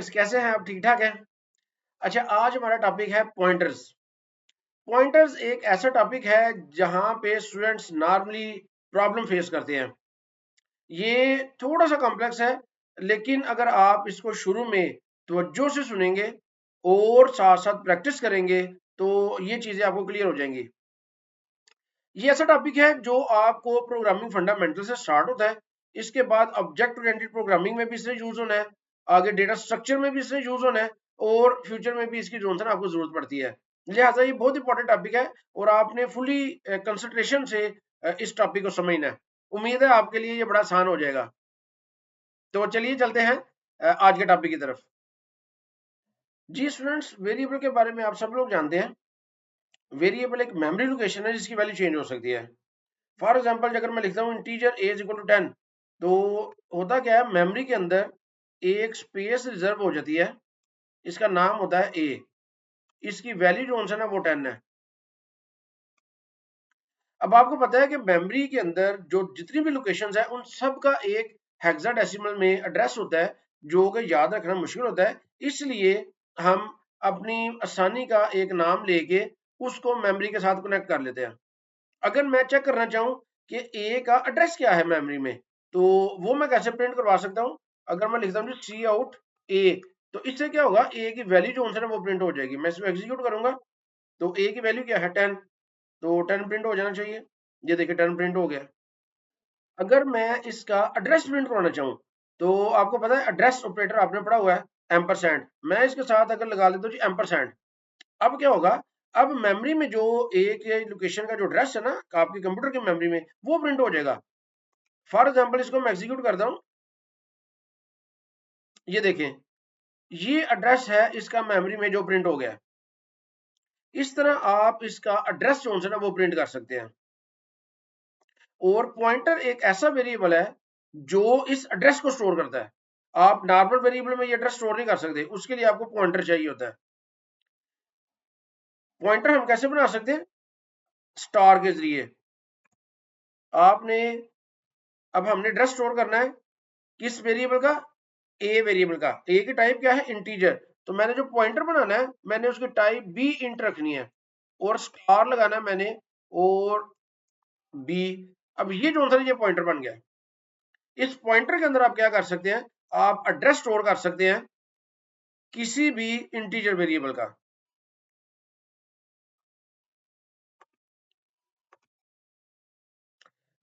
Students, कैसे हैं आप? ठीक ठाक हैं? अच्छा, आज हमारा टॉपिक है पॉइंटर्स। पॉइंटर्स एक ऐसा टॉपिक है जहां पे स्टूडेंट्स नॉर्मली प्रॉब्लम फेस करते हैं। ये थोड़ा सा कॉम्प्लेक्स है, लेकिन अगर आप इसको शुरू में तवज्जो से सुनेंगे और साथ साथ प्रैक्टिस करेंगे तो ये चीजें आपको क्लियर हो जाएंगी। ये ऐसा टॉपिक है जो आपको प्रोग्रामिंग फंडामेंटल से स्टार्ट होता है, इसके बाद ऑब्जेक्ट ओरिएंटेड प्रोग्रामिंग में भी इससे यूज होना है, आगे डेटा स्ट्रक्चर में भी इससे यूज होना है, और फ्यूचर में भी इसकी जो है ना आपको जरूरत पड़ती है। लिहाजा ये बहुत इंपॉर्टेंट टॉपिक है और आपने फुली कंसंट्रेशन से इस टॉपिक को समझना है। उम्मीद है आपके लिए ये बड़ा आसान हो जाएगा। तो चलिए चलते हैं आज के टॉपिक की तरफ। जी स्टूडेंट्स, वेरिएबल के बारे में आप सब लोग जानते हैं। वेरिएबल एक मेमोरी लोकेशन है जिसकी वैल्यू चेंज हो सकती है। फॉर एग्जाम्पल अगर मैं लिखता हूँ integer a is equal to 10, तो होता क्या है, मेमोरी के अंदर एक स्पेस रिजर्व हो जाती है, इसका नाम होता है a। इसकी वैल्यू जो है ना वो 10 है। अब आपको पता है कि मेमोरी के अंदर जो जितनी भी लोकेशंस है उन सब का एक हेक्साडेसिमल में एड्रेस होता है, जो कि याद रखना मुश्किल होता है। इसलिए हम अपनी आसानी का एक नाम लेके उसको मेमोरी के साथ कनेक्ट कर लेते हैं। अगर मैं चेक करना चाहूँ कि ए का एड्रेस क्या है मेमोरी में, तो वो मैं कैसे प्रिंट करवा सकता हूँ? अगर मैं लिखता हूँ सी आउट ए, तो इससे क्या होगा, ए की वैल्यू जो है ना वो प्रिंट हो जाएगी। मैं इसको एग्जीक्यूट करूंगा तो ए की वैल्यू क्या है, 10, तो 10 प्रिंट हो जाना चाहिए। ये देखिए 10 प्रिंट हो गया। अगर मैं इसका एड्रेस प्रिंट करवाना चाहूँ, तो आपको पता है एड्रेस ऑपरेटर आपने पढ़ा हुआ है, एम्परसैंड। मैं इसके साथ अगर लगा लेता हूँ जी एम्परसैंड, अब क्या होगा, अब मेमोरी में जो एक लोकेशन का जो एड्रेस है ना आपकी कंप्यूटर की मेमोरी में, वो प्रिंट हो जाएगा। फॉर एग्जांपल इसको मैं एग्जीक्यूट करता हूं, ये देखें, ये एड्रेस है इसका मेमोरी में जो प्रिंट हो गया। इस तरह आप इसका एड्रेस जो है ना वो प्रिंट कर सकते हैं। और पॉइंटर एक ऐसा वेरिएबल है जो इस एड्रेस को स्टोर करता है। आप नॉर्मल वेरिएबल में ये एड्रेस स्टोर नहीं कर सकते, उसके लिए आपको पॉइंटर चाहिए होता है। पॉइंटर हम कैसे बना सकते हैं? स्टार के जरिए। आपने, अब हमने एड्रेस स्टोर करना है किस वेरिएबल का? ए वेरिएबल का। ए की टाइप क्या है? इंटीजर। तो मैंने जो पॉइंटर बनाना है, मैंने उसकी टाइप बी इंट रखनी है और स्टार लगाना है मैंने, और बी। अब ये जो था ये पॉइंटर बन गया। इस पॉइंटर के अंदर आप क्या कर सकते हैं, आप एड्रेस स्टोर कर सकते हैं किसी भी इंटीजर वेरिएबल का।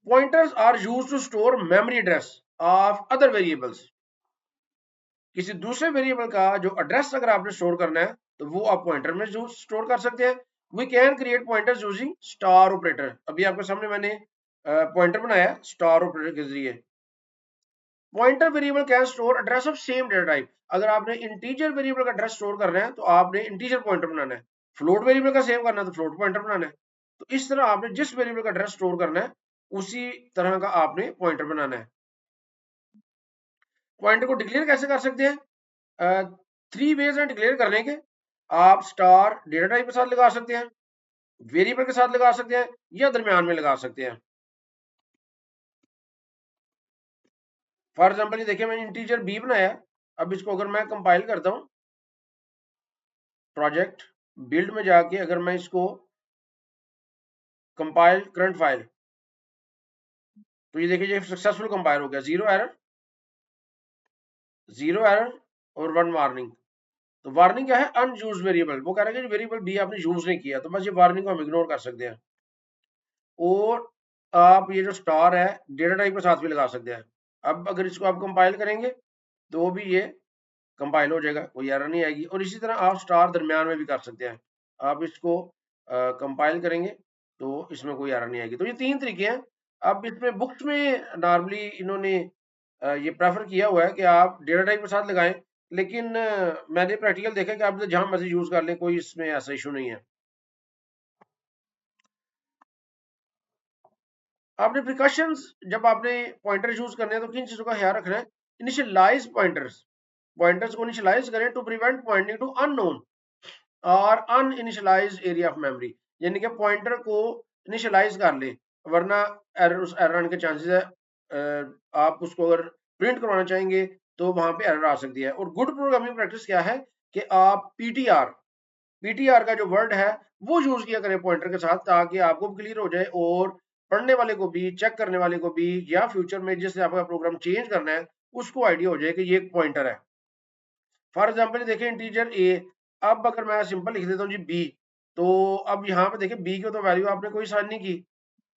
Pointers are used to store memory address of other variables. किसी दूसरे वेरिएबल का जो एड्रेस अगर आपने स्टोर करना है, तो वो आप पॉइंटर में स्टोर कर सकते हैं। We can create pointers using star operator. अभी आपके सामने मैंने पॉइंटर बनाया स्टार ऑपरेटर के जरिए। Pointer variable can store address of same data type. अगर आपने इंटीजर वेरिएबल का एड्रेस स्टोर करना है तो आपने इंटीजर पॉइंटर बनाना है। फ्लोट वेरिएबल का सेव करना है तो फ्लोट पॉइंटर बनाना है। तो इस तरह आपने जिस वेरिएबल का एड्रेस स्टोर करना है, उसी तरह का आपने पॉइंटर बनाना है। पॉइंटर को डिक्लेयर कैसे कर सकते हैं? 3 वेज हैं डिक्लेयर करने के। आप स्टार डेटा टाइप के साथ लगा सकते हैं, वेरिएबल के साथ लगा सकते हैं, या दरमियान में लगा सकते हैं। फॉर एग्जाम्पल ये देखिए, मैंने इंटीजर बी बनाया। अब इसको अगर मैं कंपाइल करता हूँ, प्रोजेक्ट बिल्ड में जाके अगर मैं इसको कंपाइल करंट फाइल, तो ये देखिए ये सक्सेसफुल कंपाइल हो गया। जीरो एरर और 1 वार्निंग। तो वार्निंग क्या है? Unused variable. वो कह रहा है कि वेरिएबल बी आपने यूज नहीं किया, तो बस ये वार्निंग को हम इग्नोर कर सकते हैं। और आप ये जो स्टार है डेटा टाइप के साथ भी लगा सकते हैं। अब अगर इसको आप कंपाइल करेंगे तो भी ये कंपाइल हो जाएगा, कोई एरर नहीं आएगी। और इसी तरह आप स्टार दरमियान में भी कर सकते हैं। आप इसको कंपाइल करेंगे तो इसमें कोई एरर नहीं आएगी। तो ये 3 तरीके हैं। अब इसमें बुक्स में नॉर्मली इन्होंने ये प्रेफर किया हुआ है कि आप डेटा टाइप के साथ लगाएं, लेकिन मैंने प्रैक्टिकल देखा कि आप जहां मर्जी यूज कर लें, कोई इसमें ऐसा इशू नहीं है। आपने प्रिकॉशंस, जब आपने पॉइंटर यूज करने हैं तो किन चीजों का ख्याल रखना है? Initialise pointers. पॉइंटर्स को इनिशियलाइज करें to prevent pointing to unknown और अनइनिशियलाइज एरिया ऑफ मेमोरी। यानी कि पॉइंटर को इनिशियलाइज कर ले, वरना एरर, उस एरर आने के चांसेस है। आप उसको अगर प्रिंट करवाना चाहेंगे तो वहां पे एरर आ सकती है। और गुड प्रोग्रामिंग प्रैक्टिस क्या है कि आप पीटीआर का जो वर्ड है वो यूज किया करें पॉइंटर के साथ, ताकि आपको क्लियर हो जाए और पढ़ने वाले को भी, चेक करने वाले को भी, या फ्यूचर में जिससे आपका प्रोग्राम चेंज करना है उसको आइडिया हो जाए कि ये एक पॉइंटर है। फॉर एग्जाम्पल देखिए इंटीजर ए, अब अगर मैं सिंपल लिख देता हूँ जी बी, तो अब यहाँ पे देखिए बी की तो वैल्यू आपने कोई साइन नहीं की,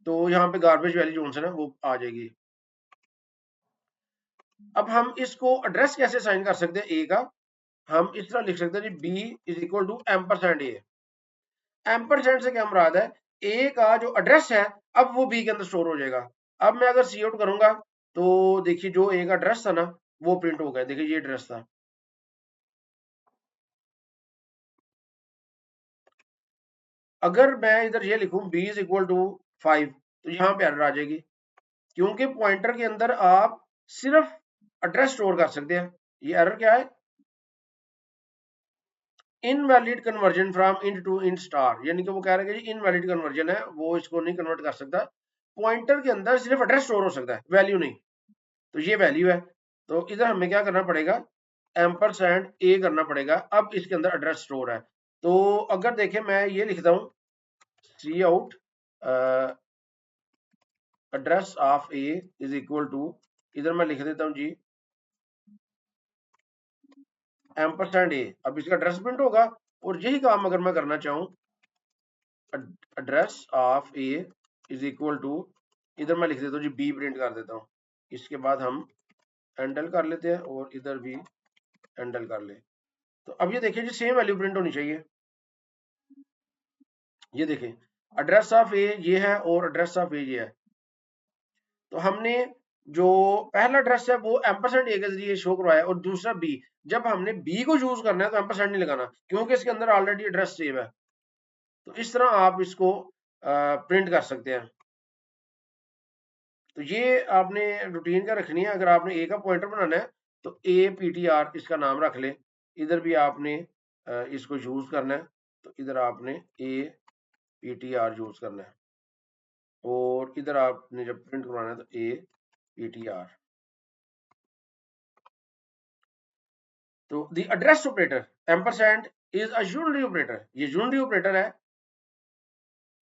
तो यहाँ पे गार्बेज वैल्यू जो है ना वो आ जाएगी। अब हम इसको एड्रेस कैसे साइन कर सकते हैं ए का, हम इस तरह लिख सकते हैं जी B is equal to ampersand A. Ampersand से क्या मुराद है, ए का जो एड्रेस है अब वो बी के अंदर स्टोर हो जाएगा। अब मैं अगर सी आउट करूंगा तो देखिए जो ए का एड्रेस था ना वो प्रिंट हो गया, देखिए ये एड्रेस था। अगर मैं इधर ये लिखूं b इज इक्वल टू 5, तो यहाँ पे एरर आ जाएगी, क्योंकि पॉइंटर के अंदर आप सिर्फ एड्रेस स्टोर कर सकते हैं। ये एरर क्या है, invalid conversion from int to int star, यानी कि वो कह रहे हैं कि इनवैलिड कन्वर्जन है, वो इसको नहीं कन्वर्ट कर सकता। पॉइंटर के अंदर सिर्फ एड्रेस स्टोर हो सकता है, वैल्यू नहीं। तो ये वैल्यू है, तो इधर हमें क्या करना पड़ेगा, एम्परसैंड ए करना पड़ेगा। अब इसके अंदर एड्रेस स्टोर है, तो अगर देखें मैं ये लिखता हूँ cout address of A is equal to, इधर मैं लिख देता हूँ जी एम्परसैंड ए, अब इसका एड्रेस प्रिंट होगा। और यही काम अगर मैं करना चाहूँ address of A is equal to, इधर मैं लिख देता हूँ जी बी प्रिंट कर देता हूँ। इसके बाद हम हैंडल कर लेते हैं और इधर भी हैंडल कर ले, तो अब ये देखिए जी सेम वैल्यू प्रिंट होनी चाहिए। ये देखें एड्रेस ऑफ ए ये है और एड्रेस ऑफ ए ये है, तो हमने जो पहला एड्रेस है वो एम्परसेंड ए के जरिए शो करवाया और दूसरा बी। जब हमने बी को यूज करना है तो एम्परसेंड नहीं लगाना, क्योंकि इसके अंदर ऑलरेडी एड्रेस सेव है। तो इस तरह आप इसको प्रिंट कर सकते हैं। तो ये आपने रूटीन का रखनी है। अगर आपने ए का पॉइंटर बनाना है तो ए पी टी आर इसका नाम रख ले। इधर भी आपने इसको यूज करना है, तो इधर आपने ए पी टी आर यूज करना है, और इधर आपने जब प्रिंट करवाना है तो ए पी टी आर। तो the address operator ampersand is a unitary operator, ये यूनिटरी ऑपरेटर है।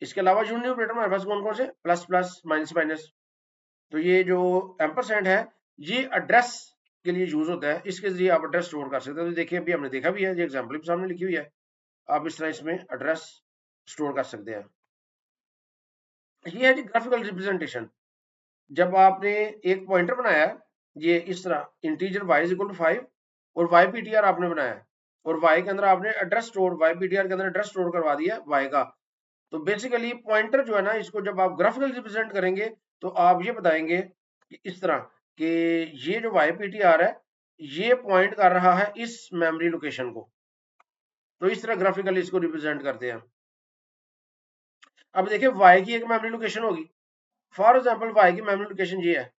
इसके अलावा यूनिटरी ऑपरेटर हमारे पास कौन कौन से, प्लस प्लस माइनस माइनस। तो ये जो एम्परसैंड है ये एड्रेस के लिए यूज होता है, इसके जरिए आप एड्रेस स्टोर कर सकते हैं। तो देखिए अभी हमने देखा भी है, ये एग्जाम्पल भी सामने लिखी हुई है, आप इस तरह इसमें एड्रेस स्टोर कर सकते हैं। ये है जी ग्राफिकल रिप्रेजेंटेशन। जब आपने एक पॉइंटर बनाया है ये इस तरह integer y is equal to 5 और y ptr आपने बनाया है, और y के अंदर आपने एड्रेस स्टोर, y ptr के अंदर एड्रेस स्टोर करवा दिया y का। तो बेसिकली पॉइंटर जो है ना, इसको जब आप ग्राफिकल रिप्रेजेंट करेंगे तो आप ये बताएंगे कि इस तरह कि ये जो y ptr है ये पॉइंट कर रहा है इस मेमोरी लोकेशन को। तो इस तरह ग्राफिकली इसको रिप्रेजेंट करते हैं। अब देखिए y की एक मेमोरी लोकेशन होगी, फॉर एग्जाम्पल y की मेमोरी लोकेशन ये है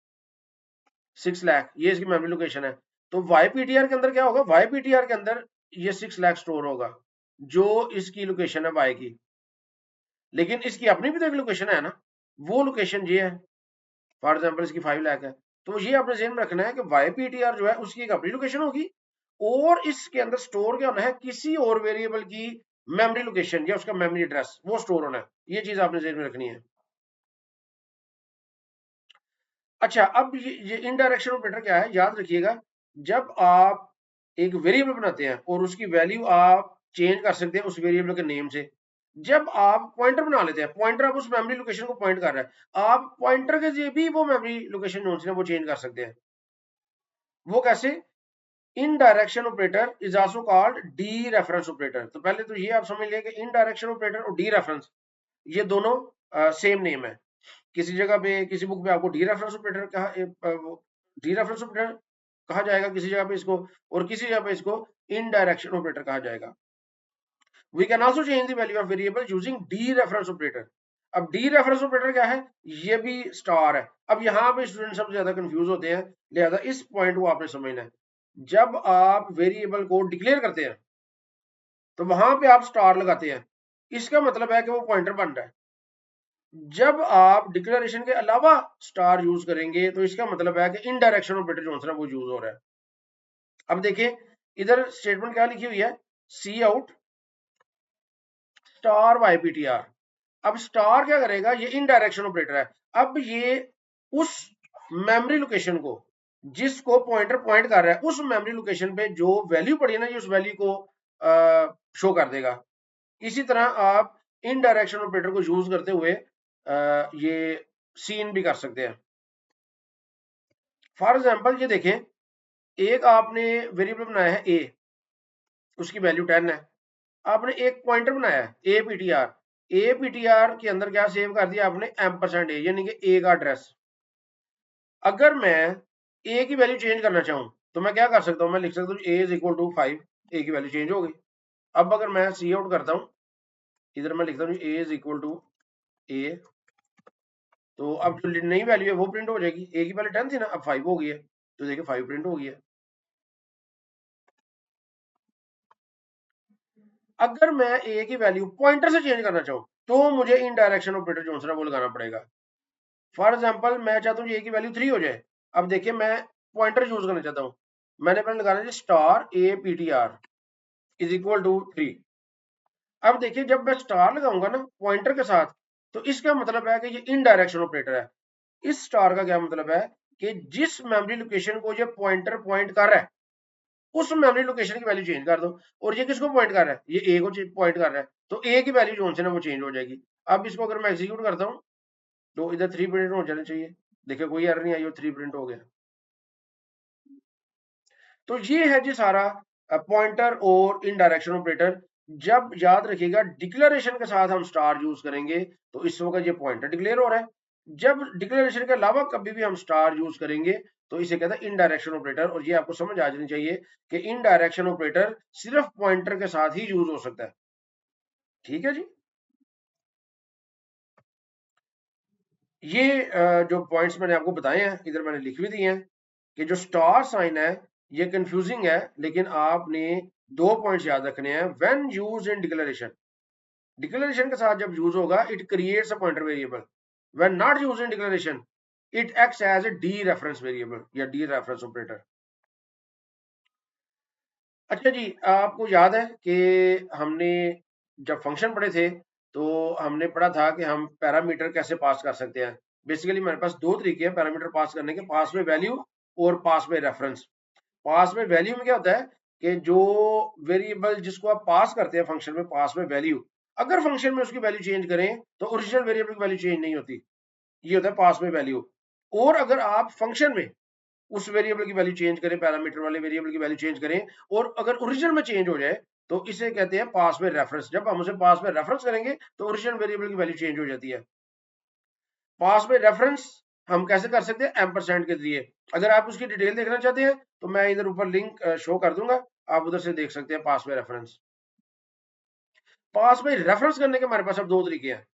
6 लाख, ये इसकी मेमोरी लोकेशन है। तो YPTR के अंदर क्या होगा, YPTR के अंदर ये 6 लाख स्टोर होगा जो इसकी लोकेशन है Y की। लेकिन इसकी अपनी भी तो एक लोकेशन है ना, वो लोकेशन ये है, फॉर एग्जाम्पल इसकी 5 लाख है। तो ये आपने ध्यान में रखना है कि YPTR जो है उसकी एक अपनी लोकेशन होगी, और इसके अंदर स्टोर क्या होना है, किसी और वेरिएबल की मेमोरी लोकेशन या उसका मेमोरी एड्रेस वो स्टोर होना है। ये चीज आपने ध्यान में रखनी है। अच्छा, अब ये इनडायरेक्शन ऑपरेटर क्या है, याद रखिएगा। जब आप एक वेरिएबल बनाते हैं और उसकी वैल्यू आप चेंज कर सकते हैं उस वेरिएबल के नेम से। जब आप पॉइंटर बना लेते हैं, पॉइंटर आप उस मेमोरी लोकेशन को पॉइंट कर रहा है, आप पॉइंटर के जरिए भी वो मेमोरी लोकेशन जो है वो चेंज कर सकते हैं। वो कैसे, इन direction operator is also called D reference operator. तो पहले तो ये आप समझ लिया कि इन डायरेक्शन ऑपरेटर और डी रेफरेंस ये दोनों सेम नेम है। किसी जगह पे, किसी बुक में आपको डी रेफरेंस ऑपरेटर कहा, डी रेफरेंस ऑपरेटर कहा जाएगा किसी जगह पे इसको, और किसी जगह पे इसको इन डायरेक्शन ऑपरेटर कहा जाएगा। We can also change the value of variable using dereference operator. अब डी रेफरेंस ऑपरेटर क्या है, ये भी स्टार है। अब यहाँ पे स्टूडेंट सबसे ज्यादा कंफ्यूज होते हैं, लिहाजा इस पॉइंट को आपने समझना है। जब आप वेरिएबल को डिक्लेयर करते हैं तो वहां पे आप स्टार लगाते हैं, इसका मतलब है कि वो पॉइंटर बन रहा है। जब आप डिक्लेरेशन के अलावा स्टार यूज करेंगे तो इसका मतलब है कि इनडायरेक्शन ऑपरेटर जो है वो यूज हो रहा है। अब देखिए इधर स्टेटमेंट क्या लिखी हुई है, cout star Y P T R. अब स्टार क्या करेगा, ये इनडायरेक्शन ऑपरेटर है। अब ये उस मेमोरी लोकेशन को जिसको पॉइंटर पॉइंट कर रहा है, उस मेमोरी लोकेशन पे जो वैल्यू पड़ी है ना, ये उस वैल्यू को शो कर देगा। इसी तरह आप इनडायरेक्शन ऑपरेटर को यूज करते हुए ये सीन भी कर सकते हैं। फॉर एग्जाम्पल ये देखें, एक आपने वेरिएबल बनाया है ए, उसकी वैल्यू 10 है। आपने एक पॉइंटर बनाया है ए P T are, A P T are के अंदर क्या सेव कर दिया आपने, एम्परसेंड ए, यानी कि ए का एड्रेस। अगर मैं ए की वैल्यू चेंज करना चाहूं तो मैं क्या कर सकता हूं, मैं लिख सकता हूं ए इज इक्वल टू 5, ए की वैल्यू चेंज हो गई। अब अगर मैं सी आउट करता हूं, इधर मैं लिखता हूं ए इज इक्वल टू ए, तो अब जो नई वैल्यू है वो प्रिंट हो जाएगी। ए की वैल्यू 10 थी ना, अब 5 हो गई है, तो देखिए 5 प्रिंट हो गई है। अगर मैं ए की वैल्यू पॉइंटर से चेंज करना चाहूं तो मुझे इन डायरेक्शन ऑपरेटर जो है वो लगाना पड़ेगा। फॉर एग्जाम्पल मैं चाहता हूँ ए की वैल्यू 3 हो जाए। अब देखिए मैं पॉइंटर यूज करना चाहता हूँ, मैंने पहले लगाना है star A P T R is equal to 3। अब देखिए जब मैं स्टार लगाऊंगा ना पॉइंटर के साथ, तो इसका मतलब है कि ये इन डायरेक्शन ऑपरेटर है। इस स्टार का क्या मतलब है कि जिस मेमोरी लोकेशन को ये पॉइंटर पॉइंट कर रहा है, उस मेमोरी लोकेशन की वैल्यू चेंज कर दो। और ये किसको पॉइंट कर रहा है, ये ए को पॉइंट कर रहा है, तो ए की वैल्यू जो है ना वो चेंज हो जाएगी। अब इसको अगर मैं एग्जीक्यूट करता हूँ तो इधर 3 प्रिंट हो जाना चाहिए। देखिए कोई एरर नहीं आई, 3 प्रिंट हो गया। तो ये है जी सारा पॉइंटर और इनडायरेक्शन ऑपरेटर। जब याद रखिएगा डिक्लेरेशन के साथ हम स्टार यूज करेंगे तो इस वक्त ये पॉइंटर डिक्लेयर हो रहा है। जब डिक्लेरेशन के अलावा कभी भी हम स्टार यूज करेंगे तो इसे कहते हैं इनडायरेक्शन ऑपरेटर। और ये आपको समझ आ जानी चाहिए कि इनडायरेक्शन ऑपरेटर सिर्फ पॉइंटर के साथ ही यूज हो सकता है। ठीक है जी। ये जो पॉइंट्स मैंने आपको बताए हैं इधर मैंने लिख भी दिए हैं कि जो स्टार साइन है ये कंफ्यूजिंग है, लेकिन आपने 2 पॉइंट्स याद रखने हैं। When used in declaration, declaration के साथ जब यूज होगा it creates a pointer variable. When not used in declaration it acts as a dereference variable या डी रेफरेंस ऑपरेटर। अच्छा जी, आपको याद है कि हमने जब फंक्शन पढ़े थे तो हमने पढ़ा था कि हम पैरामीटर कैसे पास कर सकते हैं। बेसिकली हमारे पास 2 तरीके हैं पैरामीटर पास करने के, पास में वैल्यू और पास में रेफरेंस। पास में वैल्यू में क्या होता है कि जो वेरिएबल जिसको आप पास करते हैं फंक्शन में, पास में वैल्यू, अगर फंक्शन में उसकी वैल्यू चेंज करें तो ओरिजिनल वेरिएबल की वैल्यू चेंज नहीं होती। ये होता है पास में वैल्यू। और अगर आप फंक्शन में उस वेरिएबल की वैल्यू चेंज करें, पैरामीटर वाले वेरिएबल की वैल्यू चेंज करें और अगर ओरिजिनल में चेंज हो जाए तो इसे कहते हैं पास में रेफरेंस। जब हम उसे पास में रेफरेंस करेंगे तो ओरिजिनल वेरिएबल की वैल्यू चेंज हो जाती है। पास में रेफरेंस हम कैसे कर सकते हैं, एम्परसेंड के जरिए। अगर आप उसकी डिटेल देखना चाहते हैं तो मैं इधर ऊपर लिंक शो कर दूंगा, आप उधर से देख सकते हैं पास में रेफरेंस। पास में रेफरेंस करने के हमारे पास अब 2 तरीके हैं।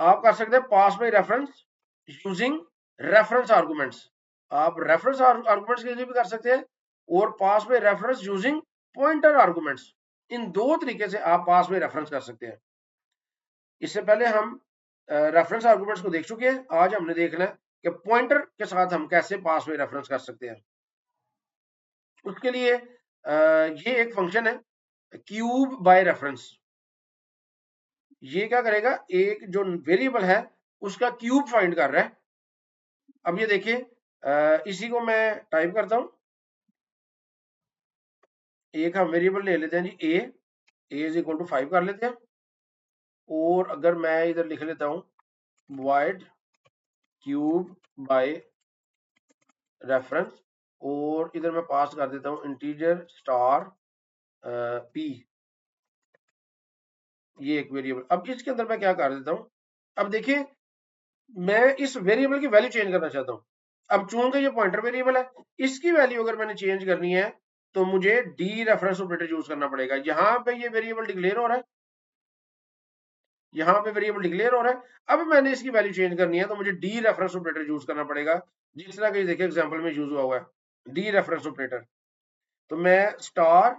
आप कर सकते हैं पास में रेफरेंस यूजिंग रेफरेंस आर्गुमेंट्स। आप रेफरेंस आर्गुमेंट्स के लिए भी कर सकते हैं और पास में रेफरेंस यूजिंग पॉइंटर आर्गुमेंट्स। इन 2 तरीके से आप पास में रेफरेंस कर सकते हैं। इससे पहले हम रेफरेंस आर्गुमेंट्स को देख चुके हैं, आज हमने देखना है कि पॉइंटर के साथ हम कैसे पास में रेफरेंस कर सकते हैं। उसके लिए ये एक फंक्शन है क्यूब बाय रेफरेंस। ये क्या करेगा, एक जो वेरिएबल है उसका क्यूब फाइंड कर रहा है। अब ये देखिए इसी को मैं टाइप करता हूं। एक हम वेरिएबल ले लेते हैं जी ए इज इक्वल टू 5 कर लेते हैं। और अगर मैं इधर लिख लेता हूं वाइड क्यूब बाय रेफरेंस, और इधर मैं पास कर देता हूं इंटीजर स्टार पी, ये एक वेरिएबल। अब इसके अंदर मैं क्या कर देता हूं, अब देखिए मैं इस वेरिएबल की वैल्यू चेंज करना चाहता हूं। अब चूंकि ये पॉइंटर वेरिएबल है, इसकी वैल्यू अगर मैंने चेंज करनी है तो मुझे डी रेफरेंस ऑपरेटर यूज करना पड़ेगा। यहां पे ये वेरिएबल डिक्लेयर हो रहा है, यहाँ पे वेरिएबल डिक्लेयर हो रहा है। अब मैंने इसकी वैल्यू चेंज करनी है तो मुझे डी रेफरेंस ऑपरेटर यूज करना पड़ेगा, जिस तरह के देखिए एग्जांपल में यूज हुआ है डी रेफरेंस ऑपरेटर। तो मैं स्टार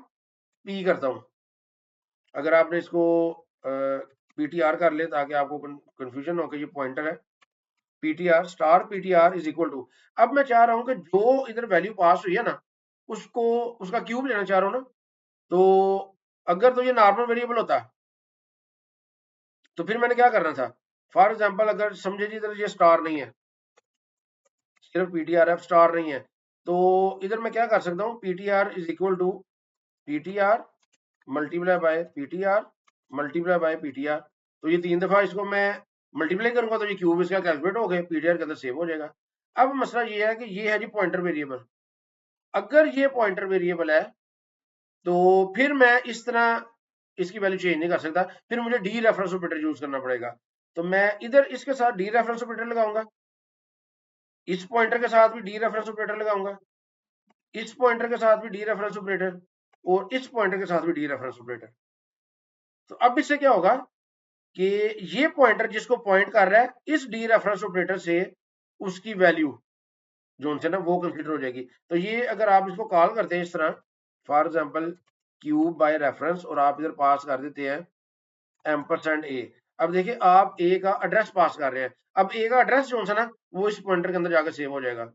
पी करता हूं। अगर आपने इसको पीटीआर कर ले ताकि आपको कंफ्यूजन हो कि ये पॉइंटर है, PTR star PTR is equal to. अब मैं चाह रहा हूं कि जो इधर वैल्यू पास हुई है ना, उसको उसका क्यूब लेना चाह रहा हूं ना, तो अगर तो ये नॉर्मल वेरिएबल होता तो फिर मैंने क्या करना था। फॉर एग्जाम्पल अगर समझे जी इधर ये स्टार नहीं है, सिर्फ पीटीआर स्टार नहीं है, तो इधर मैं क्या कर सकता हूँ, PTR is equal to PTR multiply by PTR multiply by PTR. तो ये 3 दफा इसको मैं मल्टीप्लाई करूंगा तो ये क्यूब इसका कैलकुलेट हो गया, पीटीआर के अंदर सेव हो जाएगा। अब मसला ये है कि ये है जी पॉइंटर वेरिएबल। अगर ये पॉइंटर वेरिएबल है तो फिर मैं इस तरह इसकी वैल्यू चेंज नहीं कर सकता, फिर मुझे डी रेफरेंस ऑपरेटर यूज करना पड़ेगा। तो मैं इधर इसके साथ डी रेफरेंस ऑपरेटर लगाऊंगा, इस पॉइंटर के साथ भी डी रेफरेंस ऑपरेटर लगाऊंगा, इस पॉइंटर के साथ भी डी रेफरेंस ऑपरेटर, और इस पॉइंटर के साथ भी डी रेफरेंस ऑपरेटर। तो अब इससे क्या होगा कि ये पॉइंटर जिसको पॉइंट कर रहा है इस डी रेफरेंस ऑपरेटर से उसकी वैल्यू जो उनसे ना वो कंसिडर हो जाएगी। तो ये अगर आप इसको कॉल करते हैं इस तरह, for example cube by reference, और आप इधर पास कर देते हैं एम्परसेंड ए। अब देखिए आप ए का एड्रेस पास कर रहे हैं, अब ए का एड्रेस जो सा ना वो इस पॉइंटर के अंदर जाकर सेव हो जाएगा।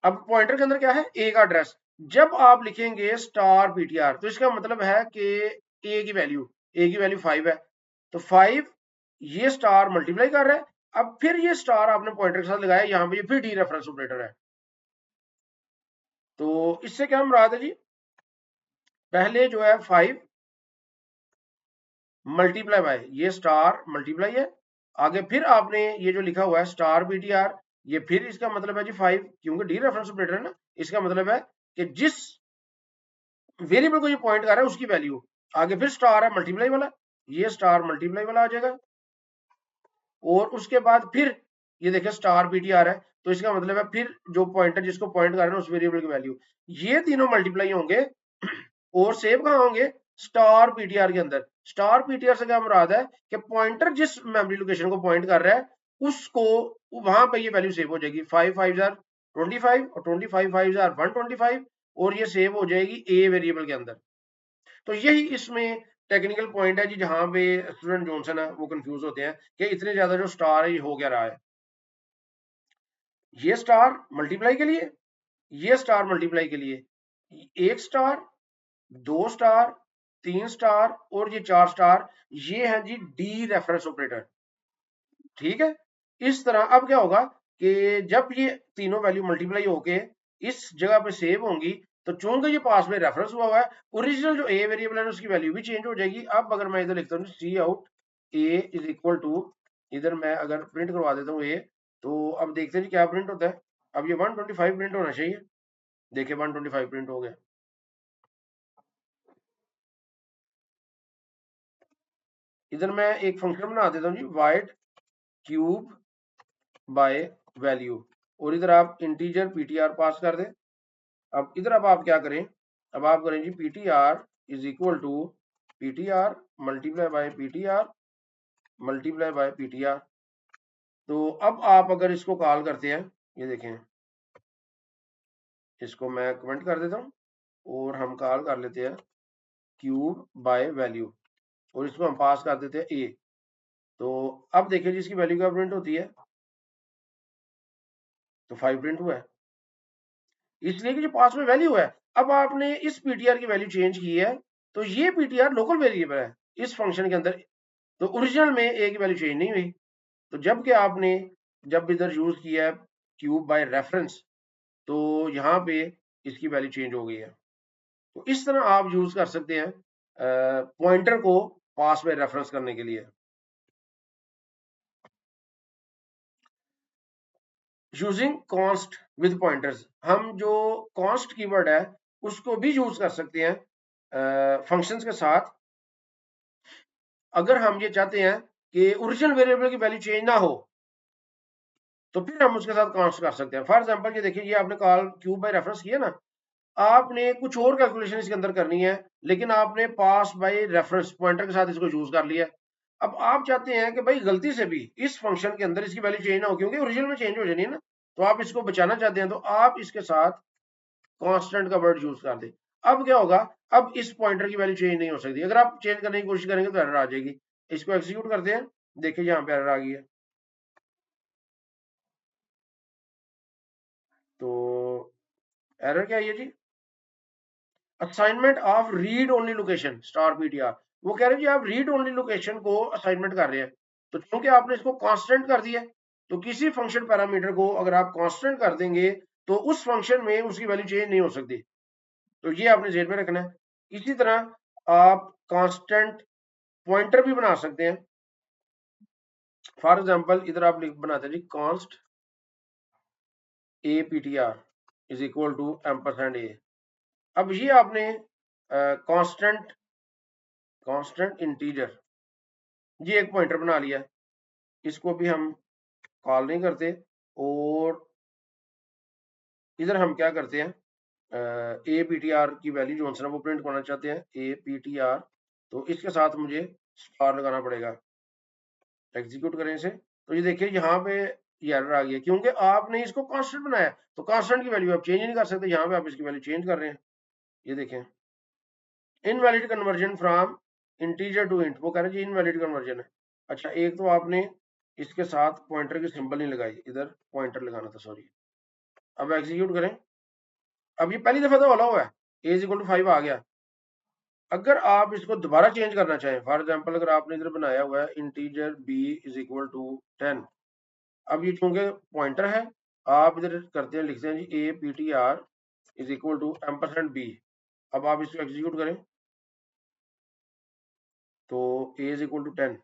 अब पॉइंटर के अंदर क्या है, ए का एड्रेस। जब आप लिखेंगे स्टार पीटीआर तो इसका मतलब है कि ए की वैल्यू 5 है, तो 5 ये स्टार मल्टीप्लाई कर रहा है। अब फिर ये स्टार आपने पॉइंटर के साथ लगाया, यहां पे फिर डी रेफरेंस ऑपरेटर है। तो इससे क्या मुराद है जी, पहले जो है 5 मल्टीप्लाई बाय ये स्टार मल्टीप्लाई है, आगे फिर आपने ये जो लिखा हुआ है स्टार पीटीआर, ये फिर इसका मतलब है जी 5, क्योंकि डी रेफरेंस ऑपरेटर है ना, इसका मतलब है कि जिस वेरिएबल को ये पॉइंट कर रहा है उसकी वैल्यू, आगे फिर स्टार है मल्टीप्लाई वाला, ये स्टार मल्टीप्लाई वाला आ जाएगा, और उसके बाद फिर ये देखिए स्टार पीटीआर है, तो इसका मतलब है फिर जो पॉइंटर जिसको पॉइंट कर रहे हैं उस वेरिएबल की वैल्यू, ये तीनों मल्टीप्लाई होंगे और सेव कहां होंगे, स्टार पीटीआर के अंदर। स्टार पीटीआर से क्या मुराद है कि पॉइंटर जिस मेमोरी लोकेशन को पॉइंट कर रहा है उसको वहां पे ये वैल्यू सेव हो जाएगी, 5 5 जार 25 और 25 5 जार 125, और ये सेव हो जाएगी ए वेरिएबल के अंदर। तो यही इसमें टेक्निकल पॉइंट है जी, जहां पे स्टूडेंट जॉनसन है वो कंफ्यूज होते हैं कि इतने ज्यादा जो स्टार है ये हो क्या रहा है। ये स्टार मल्टीप्लाई के लिए, ये स्टार मल्टीप्लाई के लिए, एक स्टार, दो स्टार, तीन स्टार और ये 4 स्टार, ये है जी डी रेफरेंस ऑपरेटर। ठीक है, इस तरह अब क्या होगा कि जब ये तीनों वैल्यू मल्टीप्लाई होके इस जगह पे सेव होंगी, तो चूंकि ये पास में रेफरेंस हुआ हुआ है, ओरिजिनल जो ए वेरिएबल है उसकी वैल्यू भी चेंज हो जाएगी। अब अगर मैं इधर लिखता हूँ cout A is equal to, इधर मैं अगर प्रिंट करवा देता हूँ ए, तो अब देखते हैं क्या प्रिंट होता है। अब ये 125 प्रिंट होना चाहिए, देखिए 125 प्रिंट हो गया। इधर मैं एक फंक्शन बना देता हूँ जी, वाइड क्यूब बाय वैल्यू, और इधर आप इंटीजर पीटीआर पास कर दें। अब इधर अब आप क्या करें, अब आप करें जी PTR is equal to PTR multiply by PTR multiply by PTR. तो अब आप अगर इसको कॉल करते हैं, ये देखें इसको मैं कमेंट कर देता हूँ, और हम कॉल कर लेते हैं क्यूब बाय वैल्यू, और इसको हम पास कर देते हैं ए। तो अब देखिए जी इसकी वैल्यू क्या प्रिंट होती है, तो 5 प्रिंट हुआ है, इसलिए कि जो पास में वैल्यू है। अब आपने इस पीटीआर की वैल्यू चेंज की है, तो ये पीटीआर लोकल वेरिएबल है इस फंक्शन के अंदर, तो ओरिजिनल में ए की वैल्यू चेंज नहीं हुई। तो जबकि आपने जब इधर यूज किया है क्यूब बाय रेफरेंस, तो यहाँ पे इसकी वैल्यू चेंज हो गई है। तो इस तरह आप यूज कर सकते हैं पॉइंटर को पास में रेफरेंस करने के लिए। यूजिंग कॉन्स्ट विद पॉइंटर्स, हम जो कॉन्स्ट कीवर्ड है उसको भी यूज कर सकते हैं फंक्शंस के साथ। अगर हम ये चाहते हैं कि ओरिजिनल वेरिएबल की वैल्यू चेंज ना हो, तो फिर हम उसके साथ कॉन्स्ट कर सकते हैं। फॉर एग्जांपल ये देखिए, ये आपने कॉल क्यूब बाय रेफरेंस किया ना, आपने कुछ और कैलकुलेशन इसके अंदर करनी है, लेकिन आपने पास बाय रेफरेंस पॉइंटर के साथ इसको यूज कर लिया है। अब आप चाहते हैं कि भाई गलती से भी इस फंक्शन के अंदर इसकी वैल्यू चेंज ना हो, क्योंकि ओरिजिनल में चेंज हो जानी है ना, तो आप इसको बचाना चाहते हैं, तो आप इसके साथ कांस्टेंट का वर्ड यूज कर दें। अब क्या होगा, अब इस पॉइंटर की वैल्यू चेंज नहीं हो सकती, अगर आप चेंज करने की कोशिश करेंगे तो एरर आ जाएगी। इसको एग्जीक्यूट करते हैं, देखिए यहाँ पे एरर आ गई है। तो एरर क्या है जी? Assignment of read only location star PTR. वो कह रहे हैं जी आप रीड ओनली लोकेशन को असाइनमेंट कर रहे हैं, तो क्योंकि आपने इसको कांस्टेंट कर दिया, तो किसी फंक्शन पैरामीटर को अगर आप कांस्टेंट कर देंगे तो उस फंक्शन में उसकी वैल्यू चेंज नहीं हो सकती, तो ये आपने जेल में रखना है। इसी तरह आप कांस्टेंट पॉइंटर भी बना सकते हैं। फॉर एग्जांपल इधर आप बनाते हैं जी const A P T R is equal to ampersand A. अब ये आपने कांस्टेंट कांस्टेंट इंटीजर ये एक पॉइंटर बना लिया, इसको भी हम कॉल नहीं करते, और इधर हम क्या करते हैं, ए पी टी आर की वैल्यू जो है वो प्रिंट करना चाहते हैं ए पी टी आर, तो इसके साथ मुझे स्टार लगाना पड़ेगा। एग्जीक्यूट करें इसे, तो ये देखिए यहाँ पे ये एरर आ गया, क्योंकि आपने इसको कांस्टेंट बनाया, तो कांस्टेंट की वैल्यू आप चेंज नहीं कर सकते, यहाँ पे आप इसकी वैल्यू चेंज कर रहे हैं। ये देखें invalid conversion from integer to int, वो कह रहे हैं जी इनवैलिड कन्वर्जन है। अच्छा एक तो आपने इसके साथ पॉइंटर की सिंबल नहीं लगाई, इधर पॉइंटर लगाना था, सॉरी। अब एग्जीक्यूट करें, अब ये पहली दफा तो होला हुआ है, ए इज इक्वल टू 5 आ गया। अगर आप इसको दोबारा चेंज करना चाहें, फॉर एग्जांपल अगर आपने इधर बनाया हुआ है integer b is equal to 10, अब ये चूंकि पॉइंटर है, आप इधर करते हैं, लिखते हैं जी A P T R is equal to ampersand b। अब आप इसको एग्जीक्यूट करें तो a इज इक्वल टू 10।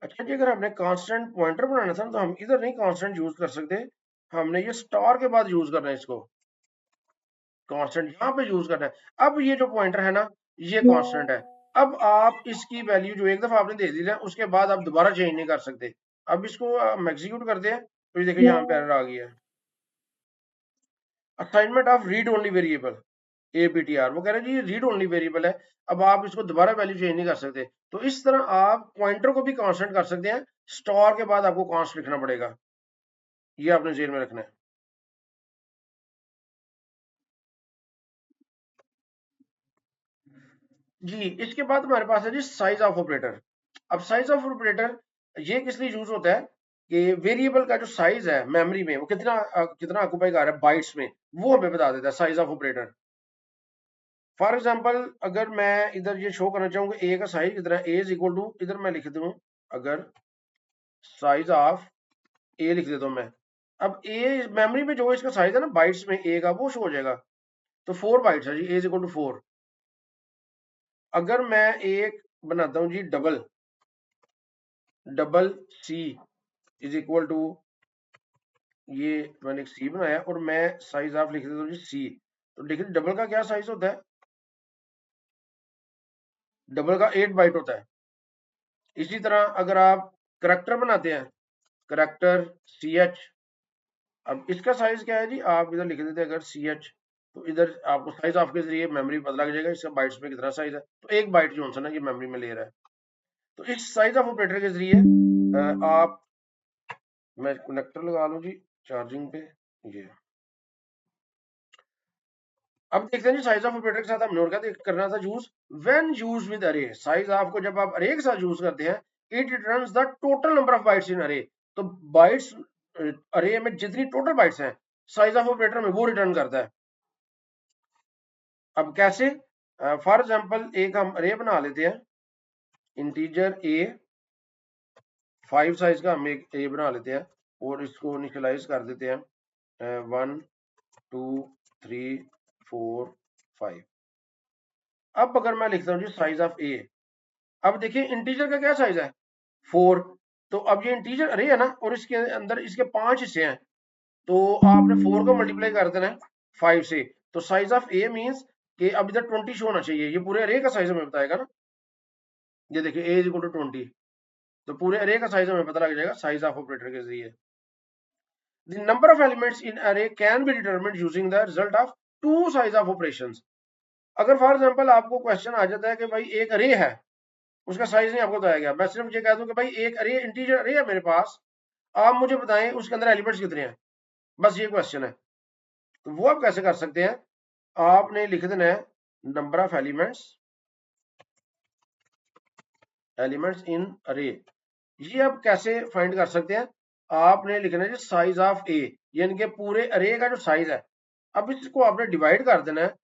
अच्छा जी अगर हमने कांस्टेंट पॉइंटर बनाना था तो हम इधर नहीं कांस्टेंट यूज कर सकते, हमने ये स्टार के बाद यूज करना है, इसको कांस्टेंट यहाँ पे यूज करना है। अब ये जो पॉइंटर है ना ये कांस्टेंट है, अब आप इसकी वैल्यू जो एक दफा आपने दे दी ना उसके बाद आप दोबारा चेंज नहीं कर सकते। अब इसको हम एग्जीक्यूट करते हैं, तो ये देखिए यहाँ पे एरर आ गया है, assignment of read only variable APTR. वो कह रहे हैं जी ये रीड ओनली वेरिएबल है, अब आप इसको दोबारा वैल्यू चेंज नहीं कर सकते। तो इस तरह आप पॉइंटर को भी कांस्टेंट कर सकते हैं, स्टार के बाद आपको कांस्ट लिखना पड़ेगा, ये आपने जेल में रखना है। जी इसके बाद हमारे पास है जी साइज ऑफ ऑपरेटर। अब साइज ऑफ ऑपरेटर ये किस लिए यूज होता है कि वेरिएबल का जो साइज है मेमोरी में वो कितना ऑक्यूपाई कर रहा है बाइट्स में, वो हमें बता देता है size of operator. For example अगर मैं इधर ये शो करना चाहूंगा ए का साइज कितना है, ए इज इक्वल टू, इधर मैं लिख दूं अगर साइज ऑफ ए लिख देता हूं मैं, अब ए मेमोरी में जो इसका साइज है ना बाइट्स में ए का वो शो हो जाएगा, तो 4 बाइट्स है जी, ए इज इक्वल टू 4। अगर मैं एक बनाता हूं जी double C is equal to, ये मैंने एक सी बनाया और मैं साइज ऑफ लिख देता हूँ जी सी, तो देखिए डबल का क्या साइज होता है, डबल का 8 बाइट होता है। इसी तरह अगर आप करैक्टर बनाते हैं, करैक्टर सी एच, अब इसका साइज क्या है जी, आप इधर लिख देते हैं अगर सी एच, तो इधर आपको साइज ऑफ के जरिए मेमोरी पता लग जाएगा इसका बाइट्स में कितना साइज है, तो एक बाइट जो है ना ये मेमोरी में ले रहा है। तो इस साइज ऑफ ऑपरेटर के जरिए आप, मैं कनेक्टर लगा लूं जी चार्जिंग पे, ये अब देखते हैं जी साइज ऑफ ऑपरेटर के साथ हमने और क्या करना था use, when use with array. Size of को जब आप अरे के साथ यूज करते हैं, it returns the total number of bytes in array, तो बाइट्स अरे में जितनी टोटल बाइट्स हैं साइज ऑफ ऑपरेटर में वो रिटर्न करता है। अब कैसे, फॉर एग्जांपल एक हम अरे बना लेते हैं इंटीजर ए, 5 साइज का हम एक ए बना लेते हैं और इसको इनिशियलाइज कर देते हैं 1 2 3 4 5। अब अगर मैं लिखता हूँ जी साइज ऑफ ए, अब देखिए इंटीजर का क्या साइज है 4, तो अब ये इंटीजर अरे है ना और इसके अंदर इसके 5 हिस्से हैं, तो आपने 4 को मल्टीप्लाई कर देना है 5 से, तो साइज ऑफ ए मींस कि अब इधर 20 शो होना चाहिए, ये पूरे अरे का साइज हमें बताएगा ना। ये देखिए ए इज इक्वल टू 20, तो पूरे अरे का साइज हमें पता लग जाएगा साइज ऑफ ऑपरेटर के जरिए। The number of elements in array can be determined using the result of two size of operations. अगर फॉर एग्जांपल आपको क्वेश्चन आ जाता है कि भाई एक अरे है, उसका साइज नहीं आपको बताया गया, मैं सिर्फ ये कह दूं कि भाई एक अरे इंटीजर अरे है मेरे पास, आप मुझे बताएं उसके अंदर एलिमेंट्स कितने हैं, बस ये क्वेश्चन है। तो वो आप कैसे कर सकते हैं, आपने लिख देना है नंबर ऑफ एलिमेंट्स इन अरे। ये आप कैसे फाइंड कर सकते हैं, आपने लिखना है साइज ऑफ ए, यानी कि पूरे अरे का जो साइज है अब इसको आपने डिवाइड कर देना है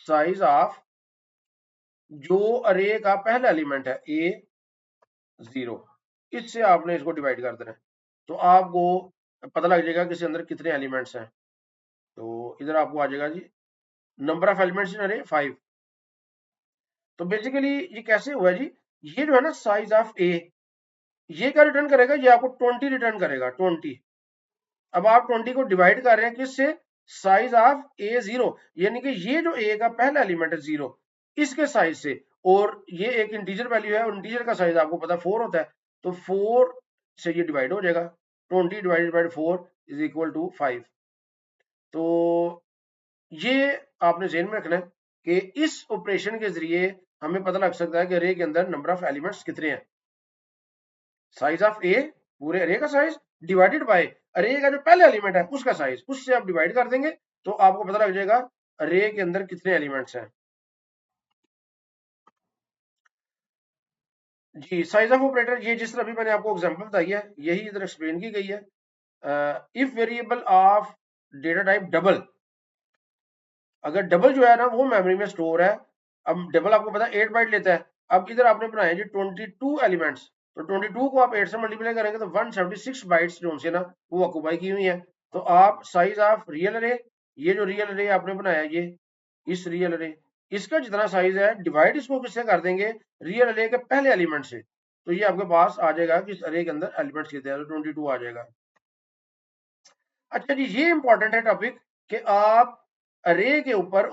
साइज ऑफ जो अरे का पहला एलिमेंट है A0, इससे आपने इसको डिवाइड कर देना है, तो आपको पता लग जाएगा कि इसके अंदर कितने एलिमेंट्स हैं। तो इधर आपको आ जाएगा जी नंबर ऑफ एलिमेंट्स इन अरे 5। तो बेसिकली ये कैसे हुआ जी, ये जो है ना साइज ऑफ ए, ये क्या रिटर्न करेगा, ये आपको 20 रिटर्न करेगा 20। अब आप 20 को डिवाइड कर रहे हैं किससे, साइज ऑफ A0, यानी कि ये जो ए का पहला एलिमेंट है 0, इसके साइज से। और ये एक इंटीजर वैल्यू है और इंटीजर का साइज आपको पता 4 होता है, तो 4 से ये डिवाइड हो जाएगा, 20 divided by 4 is equal to 5। तो ये आपने ज़हन में रखना है कि इस ऑपरेशन के जरिए हमें पता लग सकता है कि अरे के अंदर नंबर ऑफ एलिमेंट्स कितने हैं। साइज ऑफ ए, पूरे अरे का साइज, डिवाइडेड बाय अरे का जो पहला एलिमेंट है उसका साइज, उससे आप डिवाइड कर देंगे तो आपको पता लग जाएगा अरे के अंदर कितने एलिमेंट्स हैं। जी, साइज ऑफ ऑपरेटर, ये जिस तरह अभी मैंने आपको एग्जांपल बताई है यही इधर एक्सप्लेन की गई है। If variable of data type double, अगर डबल जो है ना वो मेमोरी में स्टोर है, अब डबल आपको पता है 8 बाइट लेता है, अब इधर आपने बनाया जी 22 एलिमेंट्स, तो 22 को आप 8 से मल्टीप्लाई करेंगे तो 176 बाइट्स जो उनसे ना वो ऑक्यूपाई की हुई है। तो आप साइज ऑफ रियल अरे, ये जो रियल अरे आपने बनाया ये इस रियल अरे, इसका जितना साइज है डिवाइड इसको किससे कर देंगे, रियल अरे के पहले एलिमेंट से, तो ये आपके पास आ जाएगा कि इस अरे के अंदर एलिमेंट्स कितने हैं, तो 22 आ जाएगा। अच्छा जी, ये इंपॉर्टेंट है टॉपिक कि आप अरे के ऊपर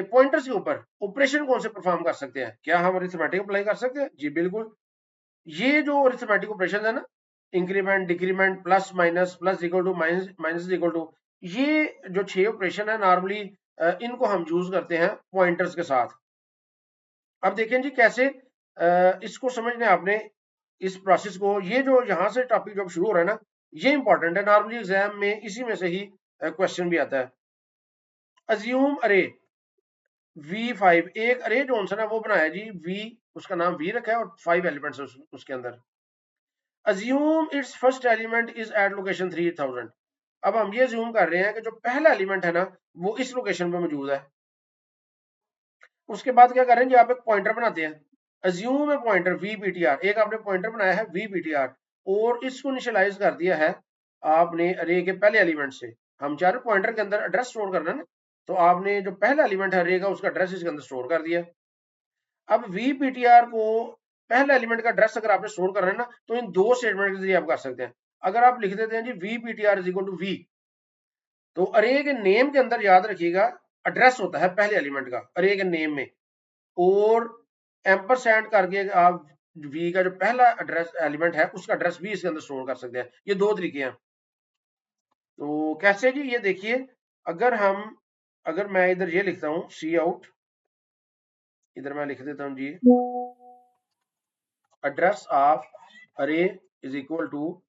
पॉइंटर्स के ऊपर ऑपरेशन कौन से परफॉर्म कर सकते हैं, क्या हम अरिथमेटिक अप्लाई कर सकते हैं, जी बिल्कुल। ये जो अरिथमेटिक ऑपरेशन है ना, increment decrement plus minus plus equal to minus minus equal to, ये जो 6 ऑपरेशन है नॉर्मली इनको हम यूज करते हैं पॉइंटर्स के साथ। अब देखें जी कैसे इसको समझने आपने इस प्रोसेस को, ये जो यहाँ से टॉपिक जब शुरू हो रहा है ना ये इंपॉर्टेंट है, नॉर्मली एग्जाम में इसी में से ही क्वेश्चन भी आता है। अज्यूम अरे V5, एक अरे जो है ना वो बनाया जी V, उसका नाम V रखा है और 5 एलिमेंट्स है उसके अंदर। Assume its first element is at location 3000। अब हम ये अज्यूम कर रहे हैं कि जो पहला एलिमेंट है ना वो इस लोकेशन पे मौजूद है। उसके बाद क्या करें जी, आप एक पॉइंटर बनाते हैं, अज्यूम ए पॉइंटर VPTR, एक आपने पॉइंटर बनाया है VPTR और इसको इनिशियलाइज कर दिया है आपने अरे के पहले एलिमेंट से। हम चाह रहे पॉइंटर के अंदर एड्रेस स्टोर करना है ना, तो आपने जो पहला एलिमेंट है अरे का उसका एड्रेस इसके अंदर स्टोर कर दिया। अब VPTR को पहले एलिमेंट का एड्रेस अगर आपने स्टोर करना है ना तो इन दो स्टेटमेंट के जरिए आप कर सकते हैं। अगर आप लिख देते हैं जी VPTR is equal to V, तो अरे के नेम के अंदर याद रखिएगा एड्रेस होता है पहले एलिमेंट का अरे के नेम में, और एम्परसैंड करके आप वी का जो पहला एड्रेस एलिमेंट है उसका एड्रेस भी इसके अंदर स्टोर कर सकते हैं। ये दो तरीके हैं। तो कैसे जी, ये देखिए, अगर मैं इधर ये लिखता हूं सी आउट, इधर मैं लिख देता हूं जी address of array is equal to,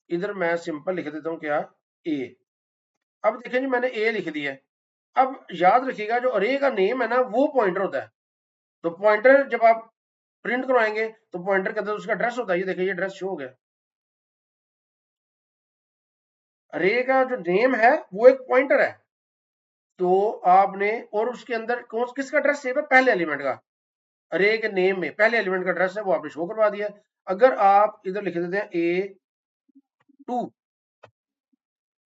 इधर मैं सिंपल लिख देता हूं क्या, ए। अब देखें जी मैंने ए लिख दिया है। अब याद रखिएगा जो अरे का नेम है ना वो पॉइंटर होता है, तो पॉइंटर जब आप प्रिंट करवाएंगे तो पॉइंटर के अंदर उसका एड्रेस होता है, ये देखिए ये एड्रेस शो हो गया। अरे का जो नेम है वो एक पॉइंटर है, तो आपने और उसके अंदर कौन किसका एड्रेस सेव है, पहले एलिमेंट का, अरे के नेम में पहले एलिमेंट का एड्रेस है वो आपने शो करवा दिया। अगर आप इधर लिख देते हैं A2,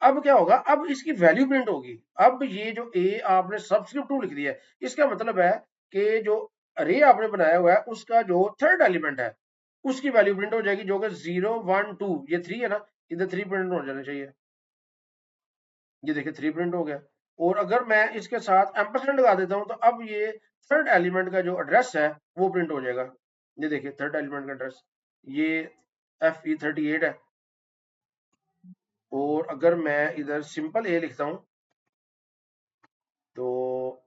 अब क्या होगा, अब इसकी वैल्यू प्रिंट होगी। अब ये जो ए आपने सबस्क्रिप्ट 2 लिख दिया है, इसका मतलब है कि जो अरे आपने बनाया हुआ है उसका जो थर्ड एलिमेंट है उसकी वैल्यू प्रिंट हो जाएगी, जो कि 0 1 2, ये 3 है ना, इधर 3 प्रिंट हो जाना चाहिए, ये देखिए 3 प्रिंट हो गया। और अगर मैं इसके साथ एम्परसेंड लगा देता हूं तो अब ये थर्ड एलिमेंट का जो एड्रेस है वो प्रिंट हो जाएगा, ये देखिए थर्ड एलिमेंट का एड्रेस ये FE38 है। और अगर मैं इधर सिंपल ए लिखता हूं तो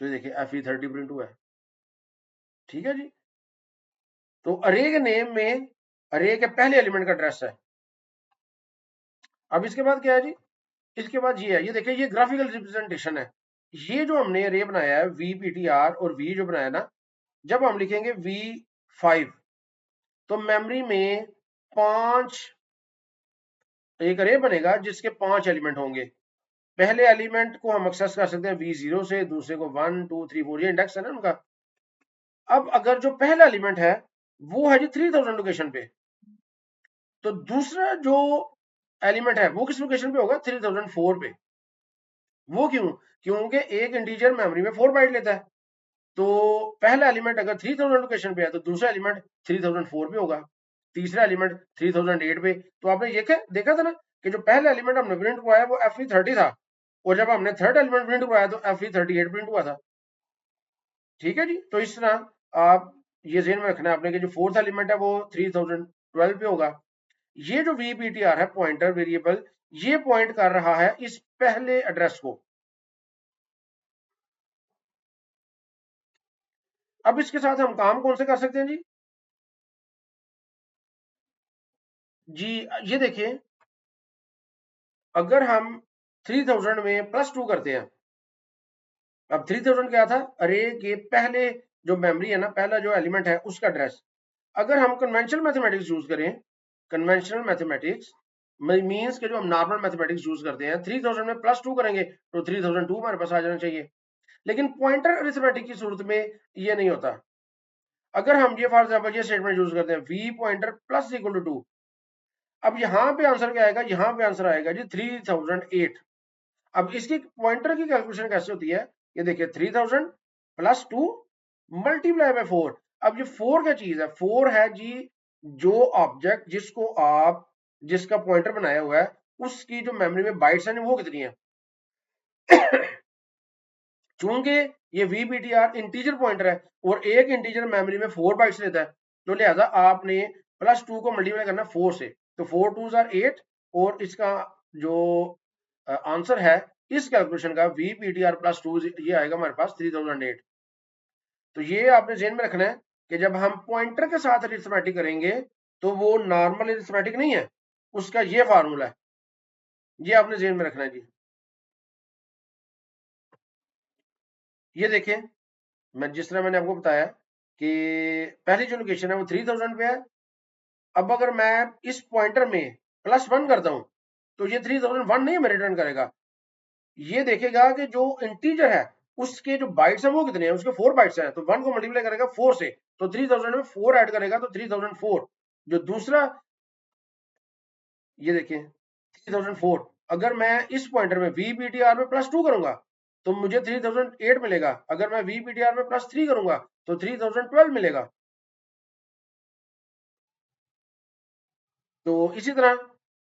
ये देखिए FE30 प्रिंट हुआ है, ठीक है जी। तो अरे के नेम में अरे के पहले एलिमेंट का एड्रेस है। अब इसके बाद क्या है जी, इसके बाद ये है, ये देखिए ये ग्राफिकल रिप्रेजेंटेशन है। ये जो हमने अरे बनाया है VPTR और V जो बनाया ना, जब हम लिखेंगे V5 तो मेमोरी में 5 एक अरे बनेगा जिसके 5 एलिमेंट होंगे। पहले एलिमेंट को हम एक्सेस कर सकते हैं V0 से, दूसरे को 1 2 3 4, ये इंडेक्स है ना उनका। अब अगर जो पहला एलिमेंट है वो है जी 3000 लोकेशन पे, तो दूसरा जो एलिमेंट है वो किस लोकेशन पे होगा? 3004 पे। वो क्यों? क्योंकि एक इंटीजर मेमोरी में 4 बाइट लेता है। तो पहला एलिमेंट अगर 3000 लोकेशन पे है तो दूसरा एलिमेंट 3004 पे होगा, तीसरा एलिमेंट 3008 पे। तो आपने ये देखा था ना कि जो पहला एलिमेंट हमने प्रिंट करवाया वो FE30 था, और जब हमने थर्ड एलिमेंट प्रिंट करवाया तो FE38 प्रिंट हुआ था। ठीक है जी। तो इस तरह आप ये ज़हन में रखना है आपने कि जो फोर्थ एलिमेंट है वो 3012 पे होगा। ये जो VPTR है पॉइंटर वेरिएबल, ये पॉइंट कर रहा है इस पहले एड्रेस को। अब इसके साथ हम काम कौन से कर सकते हैं जी? जी ये देखिए, अगर हम 3000 में +2 करते हैं, अब 3000 क्या था? अरे के पहले जो मेमोरी है ना, पहला जो एलिमेंट है उसका एड्रेस। अगर हम कन्वेंशनल मैथमेटिक्स यूज करें, कन्वेंशनल मैथमेटिक्स मींस के जो हम नॉर्मल मैथमेटिक्स यूज करते हैं, 3000 में +2 करेंगे तो 3002 हमारे पास आ जाना चाहिए। लेकिन पॉइंटर अरिथमेटिक की सूरत में ये नहीं होता। अगर हम ये फॉर एग्जाम्पल ये स्टेटमेंट यूज करते हैं v pointer plus equal to 2, अब यहाँ पे आंसर क्या आएगा? यहाँ पे आंसर आएगा जी 3008। अब इसकी पॉइंटर की कैलकुलेशन कैसे होती है? ये देखिए 3000 प्लस 2 मल्टीप्लाई बाय 4। अब ये 4 क्या चीज है? 4 है जी जो ऑब्जेक्ट जिसको आप जिसका पॉइंटर बनाया हुआ है उसकी जो मेमोरी में बाइट्स हैं वो कितनी है। चूंकि ये VPTR इंटीजर पॉइंटर है और एक इंटीजर मेमोरी में 4 बाइट्स लेता है, तो लिहाजा आपने +2 को मल्टीप्लाई करना 4 से, तो 4 2 आर 8, और इसका जो आंसर है इस कैलकुलेशन का VPTR +2 ये आएगा हमारे पास 3008। तो ये आपने जेन में रखना है कि जब हम पॉइंटर के साथ अरिथमेटिक करेंगे तो वो नॉर्मल अरिथमेटिक नहीं है, उसका ये फार्मूला है, ये आपने जेन में रखना है जी। ये देखें, मैं जिस तरह मैंने आपको बताया कि पहली जो लोकेशन है वो 3000 पे है। अब अगर मैं इस पॉइंटर में +1 करता हूं तो ये 3001 नहीं हमें रिटर्न करेगा। ये देखेगा कि जो इंटीजर है उसके जो बाइट्स है वो कितने हैं, उसके 4 बाइट्स हैं, तो 1 को मल्टीप्लाई करेगा 4 से, तो 3000 में 4 ऐड करेगा तो 3004। जो दूसरा, ये देखें 3004, अगर मैं इस पॉइंटर में VPTR में +2 करूंगा तो मुझे 3008 मिलेगा। अगर मैं VPTR में +3 करूंगा तो 3012 मिलेगा। तो इसी तरह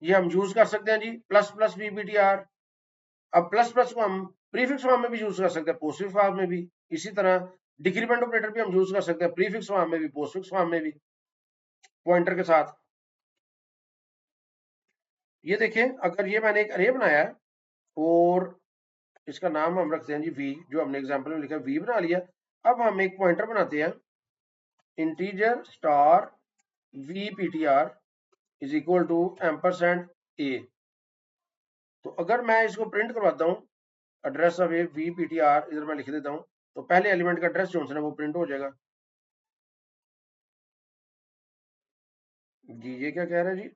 ये हम यूज कर सकते हैं जी प्लस प्लस VPTR। अब प्लस प्लस को हम प्रीफिक्स फॉर्म में भी यूज कर सकते हैं, पोस्टफिक्स फॉर्म में भी। इसी तरह डिक्रीमेंट ऑपरेटर भी हम यूज कर सकते हैं, प्रीफिक्स फॉर्म में भी पोस्टफिक्स फॉर्म में भी, पॉइंटर के साथ। ये देखें, अगर ये मैंने एक अरे बनाया है और इसका नाम हम रखते हैं जी v, जो हमने एग्जांपल में लिखा है v बना लिया। अब हम एक पॉइंटर बनाते हैं integer star VPTR is equal to %a। तो अगर मैं इसको प्रिंट करवाता हूँ एड्रेस ऑफ ए VPTR, इधर मैं लिख देता हूँ, तो पहले एलिमेंट का एड्रेस जो है वो प्रिंट हो जाएगा। जी ये क्या कह रहा है जी?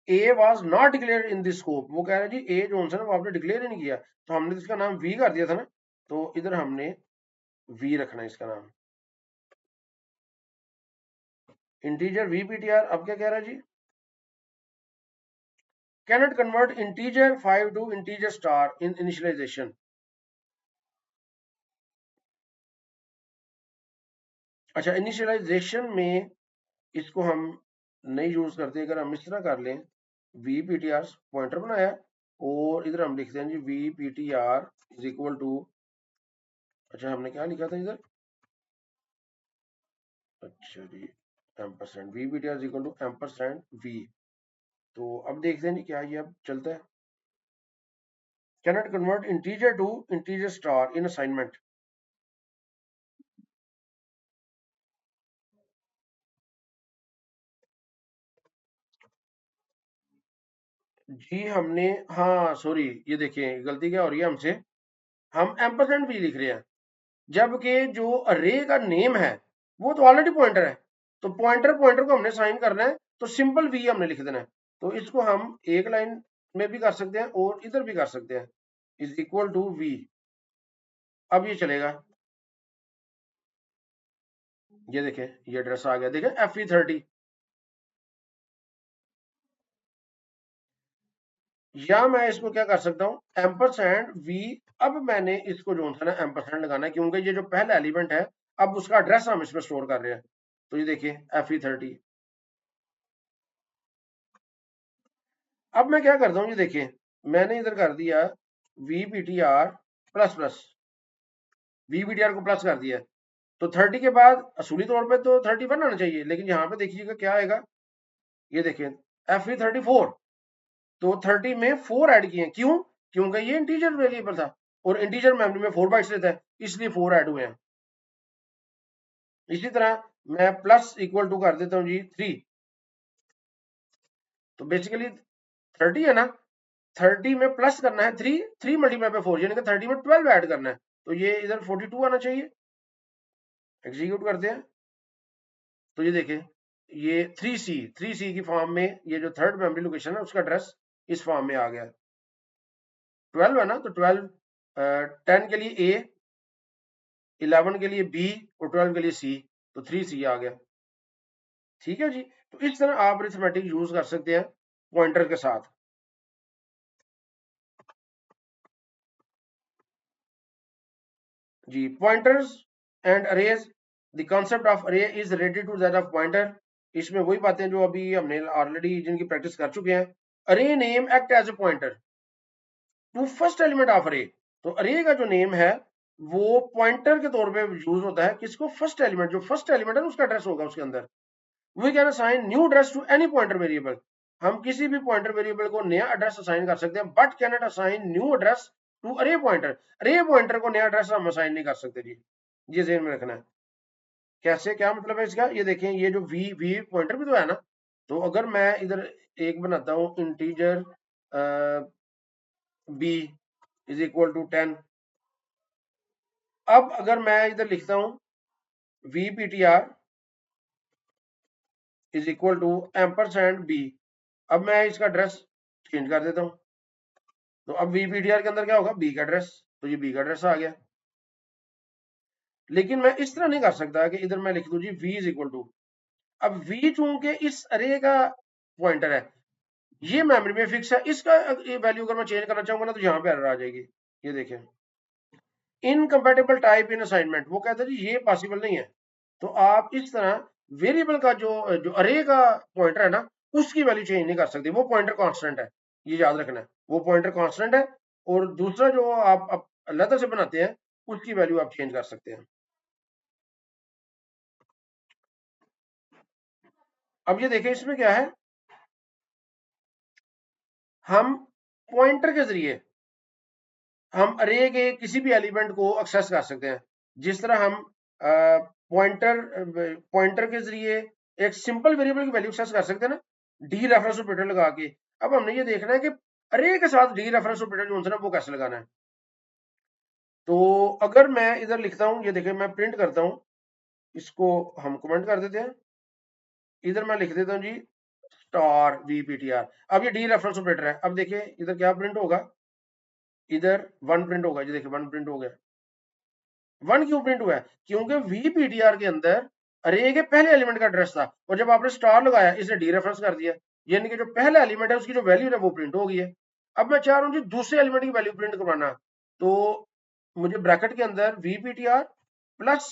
A was not declare in this scope. वो कह रहा है जी ए जो है ना वो आपने डिक्लेयर ही नहीं किया, तो हमने इसका नाम v कर दिया था ना, तो इधर हमने v रखना है इसका नाम, इंटीजर VPTR। अब क्या कह रहा है जी? cannot convert integer 5 to integer star in initialization। अच्छा, इनिशियलाइजेशन में इसको हम नहीं यूज करते। अगर हम इस तरह कर लें, VPTR पॉइंटर बनाया और इधर हम लिखते हैं जी VPTR इज इक्वल टू, अच्छा हमने क्या लिखा था इधर? अच्छा जी ampersand, VPTR is equal to %v। तो अब देखते हैं जी क्या ये अब चलता है। Cannot convert integer to integer star in assignment. जी हमने, हाँ सॉरी, ये देखिए गलती क्या हो रही है हमसे, हम एम्परसेंड भी लिख रहे हैं जबकि जो अरे का नेम है वो तो ऑलरेडी पॉइंटर है। तो पॉइंटर पॉइंटर को हमने साइन करना है, तो सिंपल वी हमने लिख देना है। तो इसको हम एक लाइन में भी कर सकते हैं और इधर भी कर सकते हैं, इज इक्वल टू वी। अब ये चलेगा, ये देखें ये एड्रेस आ गया, देखें FE30। या मैं इसको क्या कर सकता हूँ, एम्परसैंड वी। अब मैंने इसको जो था ना एम्परसैंड लगाना है, क्योंकि ये जो पहला एलिमेंट है अब उसका एड्रेस हम इसमें स्टोर कर रहे हैं। तो ये देखिए FE30। अब मैं क्या करता हूँ, ये देखिए मैंने इधर कर दिया VPTR प्लस प्लस, VPTR को प्लस कर दिया। तो 30 के बाद असूली तौर पे तो 31 आना चाहिए, लेकिन यहाँ पे देखिएगा क्या आएगा, ये देखिए FE34। तो 30 में 4 ऐड किए, क्यों, क्योंकि ये इंटीजर वेरिएबल था और इंटीजर मेमोरी में 4 बाइट्स लेता है, इसलिए 4 ऐड हुए हैं। इसी तरह मैं प्लस इक्वल टू कर देता हूँ जी 3। तो बेसिकली 30 है ना, 30 में प्लस करना है 3, 3 मल्टीप्लाई बाय 4 यानी कि 30 में 12 ऐड करना है, तो ये इधर 42 आना चाहिए। एग्जीक्यूट करते हैं, तो ये देखें ये 3C की फॉर्म में, ये जो थर्ड मेमोरी लोकेशन है उसका एड्रेस इस फॉर्म में आ गया। 12 है ना, तो 12 10 के लिए A, 11 के लिए B और 12 के लिए C, तो 3C आ गया। ठीक है जी, तो इस तरह आप अरिथमेटिक यूज कर सकते हैं पॉइंटर के साथ। जी, pointers and arrays, the concept of array is related to that of pointer. इसमें वही बातें जो अभी हमने ऑलरेडी जिनकी प्रैक्टिस कर चुके हैं। Array name act as a pointer to first element of array. तो अरे का जो नेम है वो पॉइंटर के तौर पे यूज होता है, किसको, फर्स्ट एलिमेंट, जो फर्स्ट एलिमेंट है उसका एड्रेस होगा उसके अंदर। We can assign new address to any pointer variable. हम किसी भी पॉइंटर वेरिएबल को नया एड्रेस असाइन कर सकते हैं, but can not assign new address to array pointer. Array pointer को नया एड्रेस हम असाइन नहीं कर सकते जी, ये ध्यान में रखना है। कैसे, क्या मतलब है इसका, ये देखें ये जो वी पॉइंटर भी तो है ना, तो अगर मैं इधर एक बनाता हूँ integer b is equal to 10। अब अगर मैं इधर लिखता हूँ VPTR is equal to ampersand b, अब मैं इसका एड्रेस चेंज कर देता हूँ, तो अब VPTR के अंदर क्या होगा, b का एड्रेस, तो ये b का एड्रेस आ गया। लेकिन मैं इस तरह नहीं कर सकता कि इधर मैं लिख दूं जी v इज इक्वल टू, अब v चूंकि इस अरे का पॉइंटर है, ये मेमोरी में फिक्स है, इसका वैल्यू अगर मैं चेंज करना चाहूंगा ना तो यहाँ पे एरर आ जाएगी। ये देखें इनकम्पेटिबल टाइप इन असाइनमेंट, वो कहते हैं जी ये पॉसिबल नहीं है। तो आप इस तरह वेरिएबल का जो जो अरे का पॉइंटर है ना उसकी वैल्यू चेंज नहीं कर सकते, वो पॉइंटर कांस्टेंट है, ये याद रखना है, वो पॉइंटर कांस्टेंट है। और दूसरा जो आप अलग से बनाते हैं उसकी वैल्यू आप चेंज कर सकते हैं। अब ये देखें इसमें क्या है, हम पॉइंटर के जरिए हम अरे के किसी भी एलिमेंट को एक्सेस कर सकते हैं, जिस तरह हम पॉइंटर पॉइंटर के जरिए एक सिंपल वेरिएबल की वैल्यू एक्सेस कर सकते हैं ना, डी रेफरेंस ऑपरेटर लगा के। अब हमने ये देखना है कि अरे के साथ डी रेफरेंस ऑपरेटर जो होता है ना वो कैसे लगाना है। तो अगर मैं इधर लिखता हूँ, ये देखिए मैं प्रिंट करता हूँ, इसको हम कमेंट कर देते हैं, इधर मैं लिख देता हूँ जी स्टार VPTR। अब ये डी रेफरेंस ऑपरेटर है, अब देखिए इधर क्या प्रिंट होगा, इधर 1 प्रिंट होगा, ये देखिए 1 प्रिंट हो गया। 1 क्यों प्रिंट हुआ है, क्योंकि VPTR के अंदर अरे के पहले एलिमेंट का एड्रेस था, और जब आपने स्टार लगाया इसने डी रेफरेंस कर दिया, यानी कि जो पहला एलिमेंट है उसकी जो वैल्यू है वो प्रिंट हो गई है। अब मैं चाह रहा हूँ जी दूसरे एलिमेंट की वैल्यू प्रिंट करवाना, तो मुझे ब्रैकेट के अंदर VPTR प्लस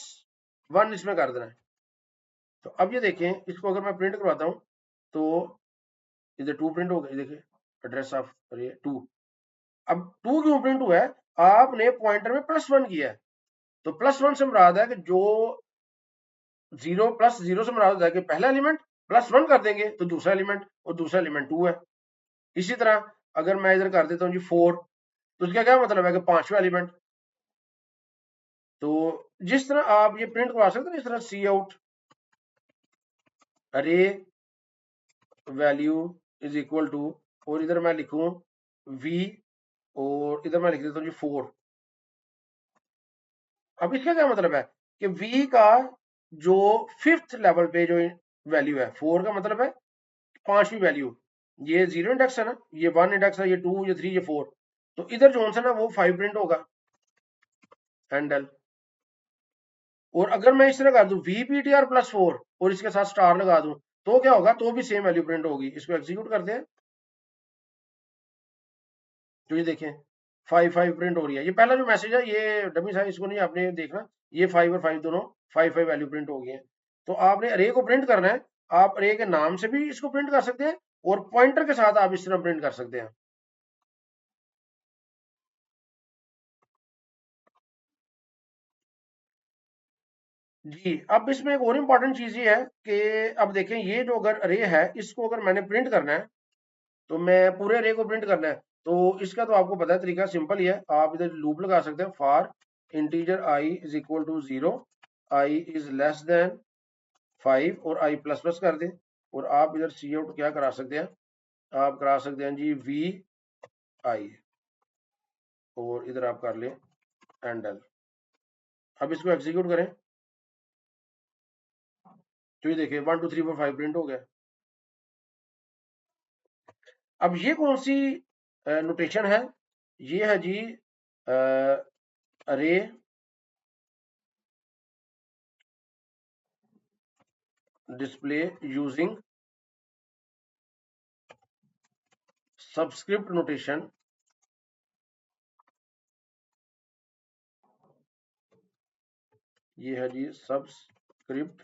1 इसमें कर देना है। तो अब ये देखें इसको अगर मैं प्रिंट करवाता हूँ तो इधर 2 प्रिंट हो गई, देखिए एड्रेस ऑफ अरे 2। अब 2 क्यों प्रिंट हुआ है, आपने पॉइंटर में +1 किया है, तो +1 से मुराद है कि जो 0 प्लस 0 से मुराद होता है कि पहला एलिमेंट, +1 कर देंगे तो दूसरा एलिमेंट, और दूसरा एलिमेंट 2 है। इसी तरह अगर मैं इधर कर देता हूँ जी 4, तो उसका क्या मतलब है कि पांचवा एलिमेंट। तो जिस तरह आप ये प्रिंट करवा सकते हैं, इस तरह सी आउट अरे वैल्यू इज इक्वल टू, और इधर मैं लिखूं v, और इधर मैं लिख देता हूँ जी 4। अब इसका क्या मतलब है कि v का जो 5th लेवल पे जो वैल्यू है, 4 का मतलब है पांचवी वैल्यू, ये 0 इंडेक्स है ना, ये 1 इंडेक्स है, ये 2, ये 3, ये 4, तो इधर जो सा ना वो 5 प्रिंट होगा, हैंडल। और अगर मैं इस तरह कर दूं VPTR प्लस 4 और इसके साथ स्टार लगा दूं, तो क्या होगा, तो भी सेम वैल्यू प्रिंट होगी। इसको एग्जीक्यूट करते हैं, तो ये देखें 5 5 प्रिंट हो रही है। ये पहला जो मैसेज है ये डमी था, इसको नहीं आपने देखना, ये 5 और 5 दोनों 5 5 वैल्यू प्रिंट हो गई है। तो आपने अरे को प्रिंट करना है, आप अरे के नाम से भी इसको प्रिंट कर सकते हैं और पॉइंटर के साथ आप इस तरह प्रिंट कर सकते हैं। जी, अब इसमें एक और इम्पॉर्टेंट चीज ये है कि अब देखें, ये जो अगर अरे है, इसको अगर मैंने प्रिंट करना है, तो मैं पूरे अरे को प्रिंट करना है, तो इसका तो आपको पता है तरीका, सिंपल ही है। आप इधर लूप लगा सकते हैं, for integer I is equal to 0, I is less than 5 और आई प्लस प्लस कर दें। और आप इधर सी आउट क्या करा सकते हैं, आप करा सकते हैं जी वी आई, और इधर आप कर लें एंडल। अब इसको एग्जीक्यूट करें, तो ये देखिए 1 2 3 4 5 प्रिंट हो गया। अब ये कौन सी नोटेशन है, ये है जी अरे डिस्प्ले यूजिंग सबस्क्रिप्ट नोटेशन। ये है जी सबस्क्रिप्ट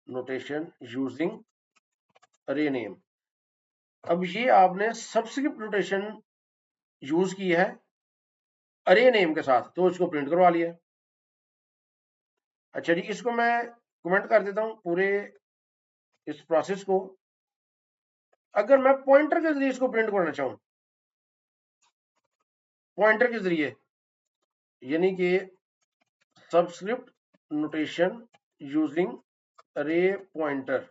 नोटेशन यूजिंग अरे नेम। अब ये आपने सबस्क्रिप्ट नोटेशन यूज की है अरे नेम के साथ, तो इसको प्रिंट करवा लिया। अच्छा जी, इसको मैं कमेंट कर देता हूं पूरे इस प्रोसेस को। अगर मैं पॉइंटर के जरिए इसको प्रिंट करना चाहूं, पॉइंटर के जरिए, यानी कि सबस्क्रिप्ट नोटेशन यूजिंग अरे पॉइंटर।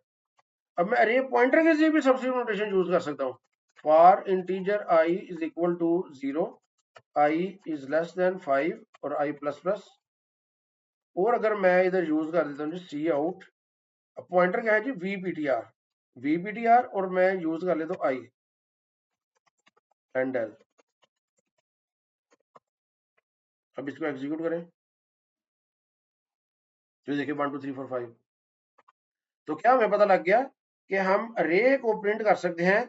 अब मैं अरे पॉइंटर के जरिए भी सबस्क्रिप्ट नोटेशन यूज कर सकता हूं, for integer I is equal to 0, I is less than 5 और आई प्लस प्लस। और अगर मैं इधर यूज कर देता हूँ जी सी आउट, पॉइंटर क्या है जी VPTR, VPTR, और मैं यूज कर लेता हूँ आई एंडल। अब इसको एग्जीक्यूट करें, तो देखिए 1 2 3 4 5। तो क्या हमें पता लग गया कि हम अरे को प्रिंट कर सकते हैं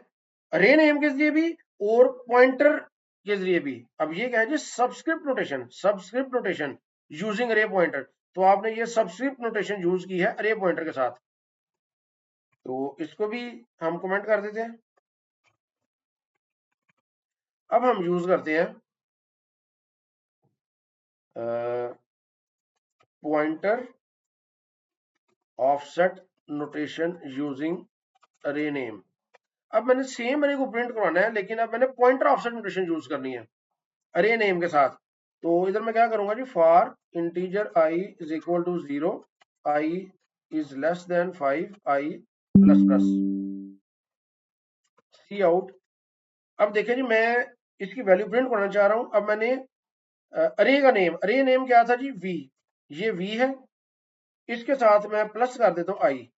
अरे नेम के जरिए भी और पॉइंटर के जरिए भी। अब ये क्या है जी subscript notation, subscript notation using अरे पॉइंटर। तो आपने ये सबस्क्रिप्ट नोटेशन यूज की है अरे पॉइंटर के साथ, तो इसको भी हम कमेंट कर देते हैं। अब हम यूज करते हैं पॉइंटर ऑफसेट नोटेशन यूजिंग अरे नेम। अब मैंने सेम अरे को प्रिंट करवाना है, लेकिन अब मैंने पॉइंटर ऑफसेट नोटेशन यूज करनी है अरे नेम के साथ। तो इधर मैं क्या करूंगा जी, for integer I is equal to 0, I is less than 5, I plus plus, C out. अब देखिए जी, मैं इसकी वैल्यू प्रिंट करना चाह रहा हूं। अब मैंने अरे का नेम, अरे नेम क्या था जी वी, ये वी है, इसके साथ मैं प्लस कर देता हूँ आई।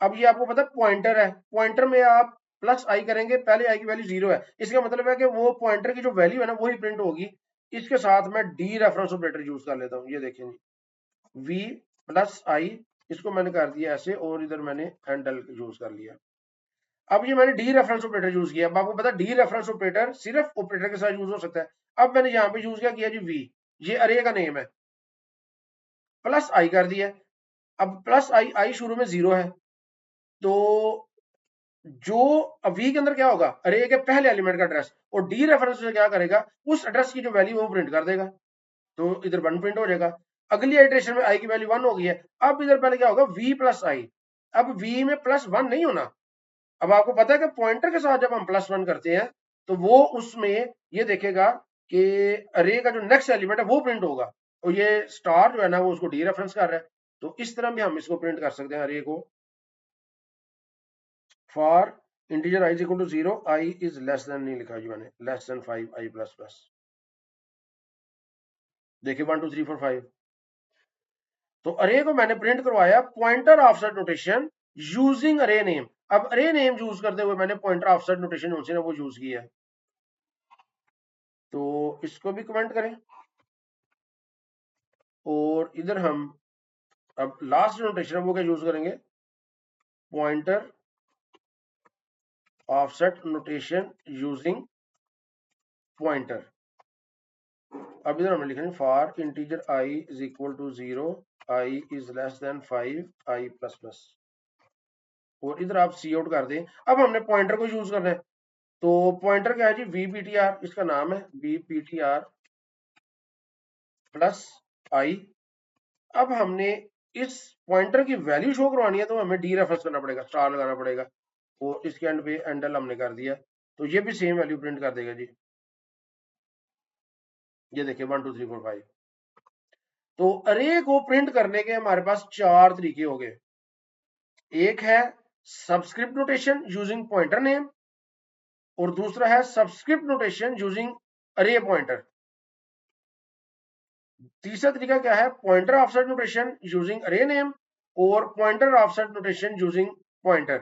अब ये आपको पता है पॉइंटर है, पॉइंटर में आप प्लस आई करेंगे, पहले आई की वैल्यू 0 है, इसका मतलब है कि वो पॉइंटर की जो वैल्यू है ना वही प्रिंट होगी। इसके साथ मैं डी रेफरेंस ऑपरेटर यूज कर लेता हूँ, ये देखें जी वी प्लस आई, इसको मैंने कर दिया ऐसे, और इधर मैंने हैंडल यूज कर लिया। अब ये मैंने डी रेफरेंस ऑपरेटर यूज किया। अब आपको पता है डी रेफरेंस ऑपरेटर सिर्फ ऑपरेटर के साथ यूज हो सकता है। अब मैंने यहाँ पे यूज क्या किया जी वी, ये अरे का नेम है, प्लस आई कर दिया। अब प्लस आई, आई शुरू में 0 है, तो जो वी के अंदर क्या होगा, अरे के पहले एलिमेंट का एड्रेस, और डी रेफरेंस से क्या करेगा, उस एड्रेस की जो वैल्यू वो प्रिंट कर देगा, तो इधर 1 प्रिंट हो जाएगा। अगली आइट्रेशन में आई की वैल्यू 1 हो गई है। अब इधर पहले क्या होगा, वी प्लस आई। अब वी में प्लस 1 नहीं होना। अब आपको पता है कि पॉइंटर के साथ जब हम प्लस 1 करते हैं, तो वो उसमें ये देखेगा कि अरे का जो नेक्स्ट एलिमेंट है वो प्रिंट होगा, और ये स्टार जो है ना वो उसको डी रेफरेंस कर रहा है। तो इस तरह भी हम इसको प्रिंट कर सकते हैं अरे को, for integer I is equal to 0, I is less than, नहीं लिखा जी मैंने, लेस देन 5, आई प्लस प्लस। देखिए 1 2 3 4 5। तो अरे को मैंने प्रिंट करवाया पॉइंटर ऑफसेट नोटेशन यूजिंग अरे नेम। अब अरे नेम यूज करते हुए मैंने पॉइंटर ऑफसेट नोटेशन जो है वो यूज किया है, तो इसको भी कमेंट करें। और इधर हम अब लास्ट नोटेशन है वो क्या यूज करेंगे, pointer offset notation using pointer. अब इधर हमने लिखा है for integer I is equal to 0, I is less than 5, I plus plus, और इधर आप सी आउट कर दें। अब हमने पॉइंटर को यूज करना है, तो पॉइंटर क्या है जी, वी पी टी आर, इसका नाम है V P T R plus I. अब हमने इस पॉइंटर की वैल्यू शो करवानी है, तो हमें डी रेफरेंस करना पड़ेगा, स्टार लगाना पड़ेगा, और इसके एंड पे एंडल हमने कर दिया, तो ये भी सेम वैल्यू प्रिंट कर देगा जी। ये देखिए 1 2 3 4 5। तो अरे को प्रिंट करने के हमारे पास चार तरीके हो गए। एक है subscript notation using pointer name, और दूसरा है सबस्क्रिप्ट नोटेशन यूजिंग अरे पॉइंटर। तीसरा तरीका क्या है, पॉइंटर ऑफसेट नोटेशन यूजिंग अरे नेम और pointer offset notation using pointer.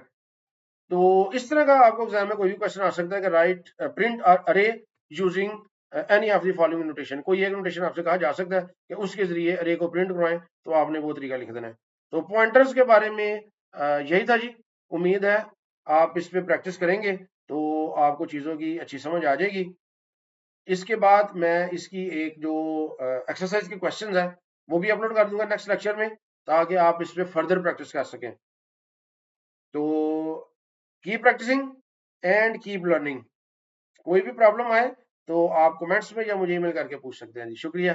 तो इस तरह का आपको एग्जाम में कोई भी क्वेश्चन आ सकता है कि राइट प्रिंट अरे using any of the following notation. कोई एक नोटेशन आपसे कहा जा सकता है कि उसके जरिए अरे को प्रिंट करवाएं, तो आपने वो तरीका लिख देना है। तो पॉइंटर्स के बारे में यही था जी। उम्मीद है आप इस पे प्रैक्टिस करेंगे तो आपको चीज़ों की अच्छी समझ आ जाएगी। इसके बाद मैं इसकी एक जो एक्सरसाइज के क्वेश्चंस हैं वो भी अपलोड कर दूंगा नेक्स्ट लेक्चर में, ताकि आप इस पे फर्दर प्रैक्टिस कर सकें। तो keep practising and keep learning. कोई भी प्रॉब्लम आए तो आप कमेंट्स में या मुझे ईमेल करके पूछ सकते हैं जी। शुक्रिया।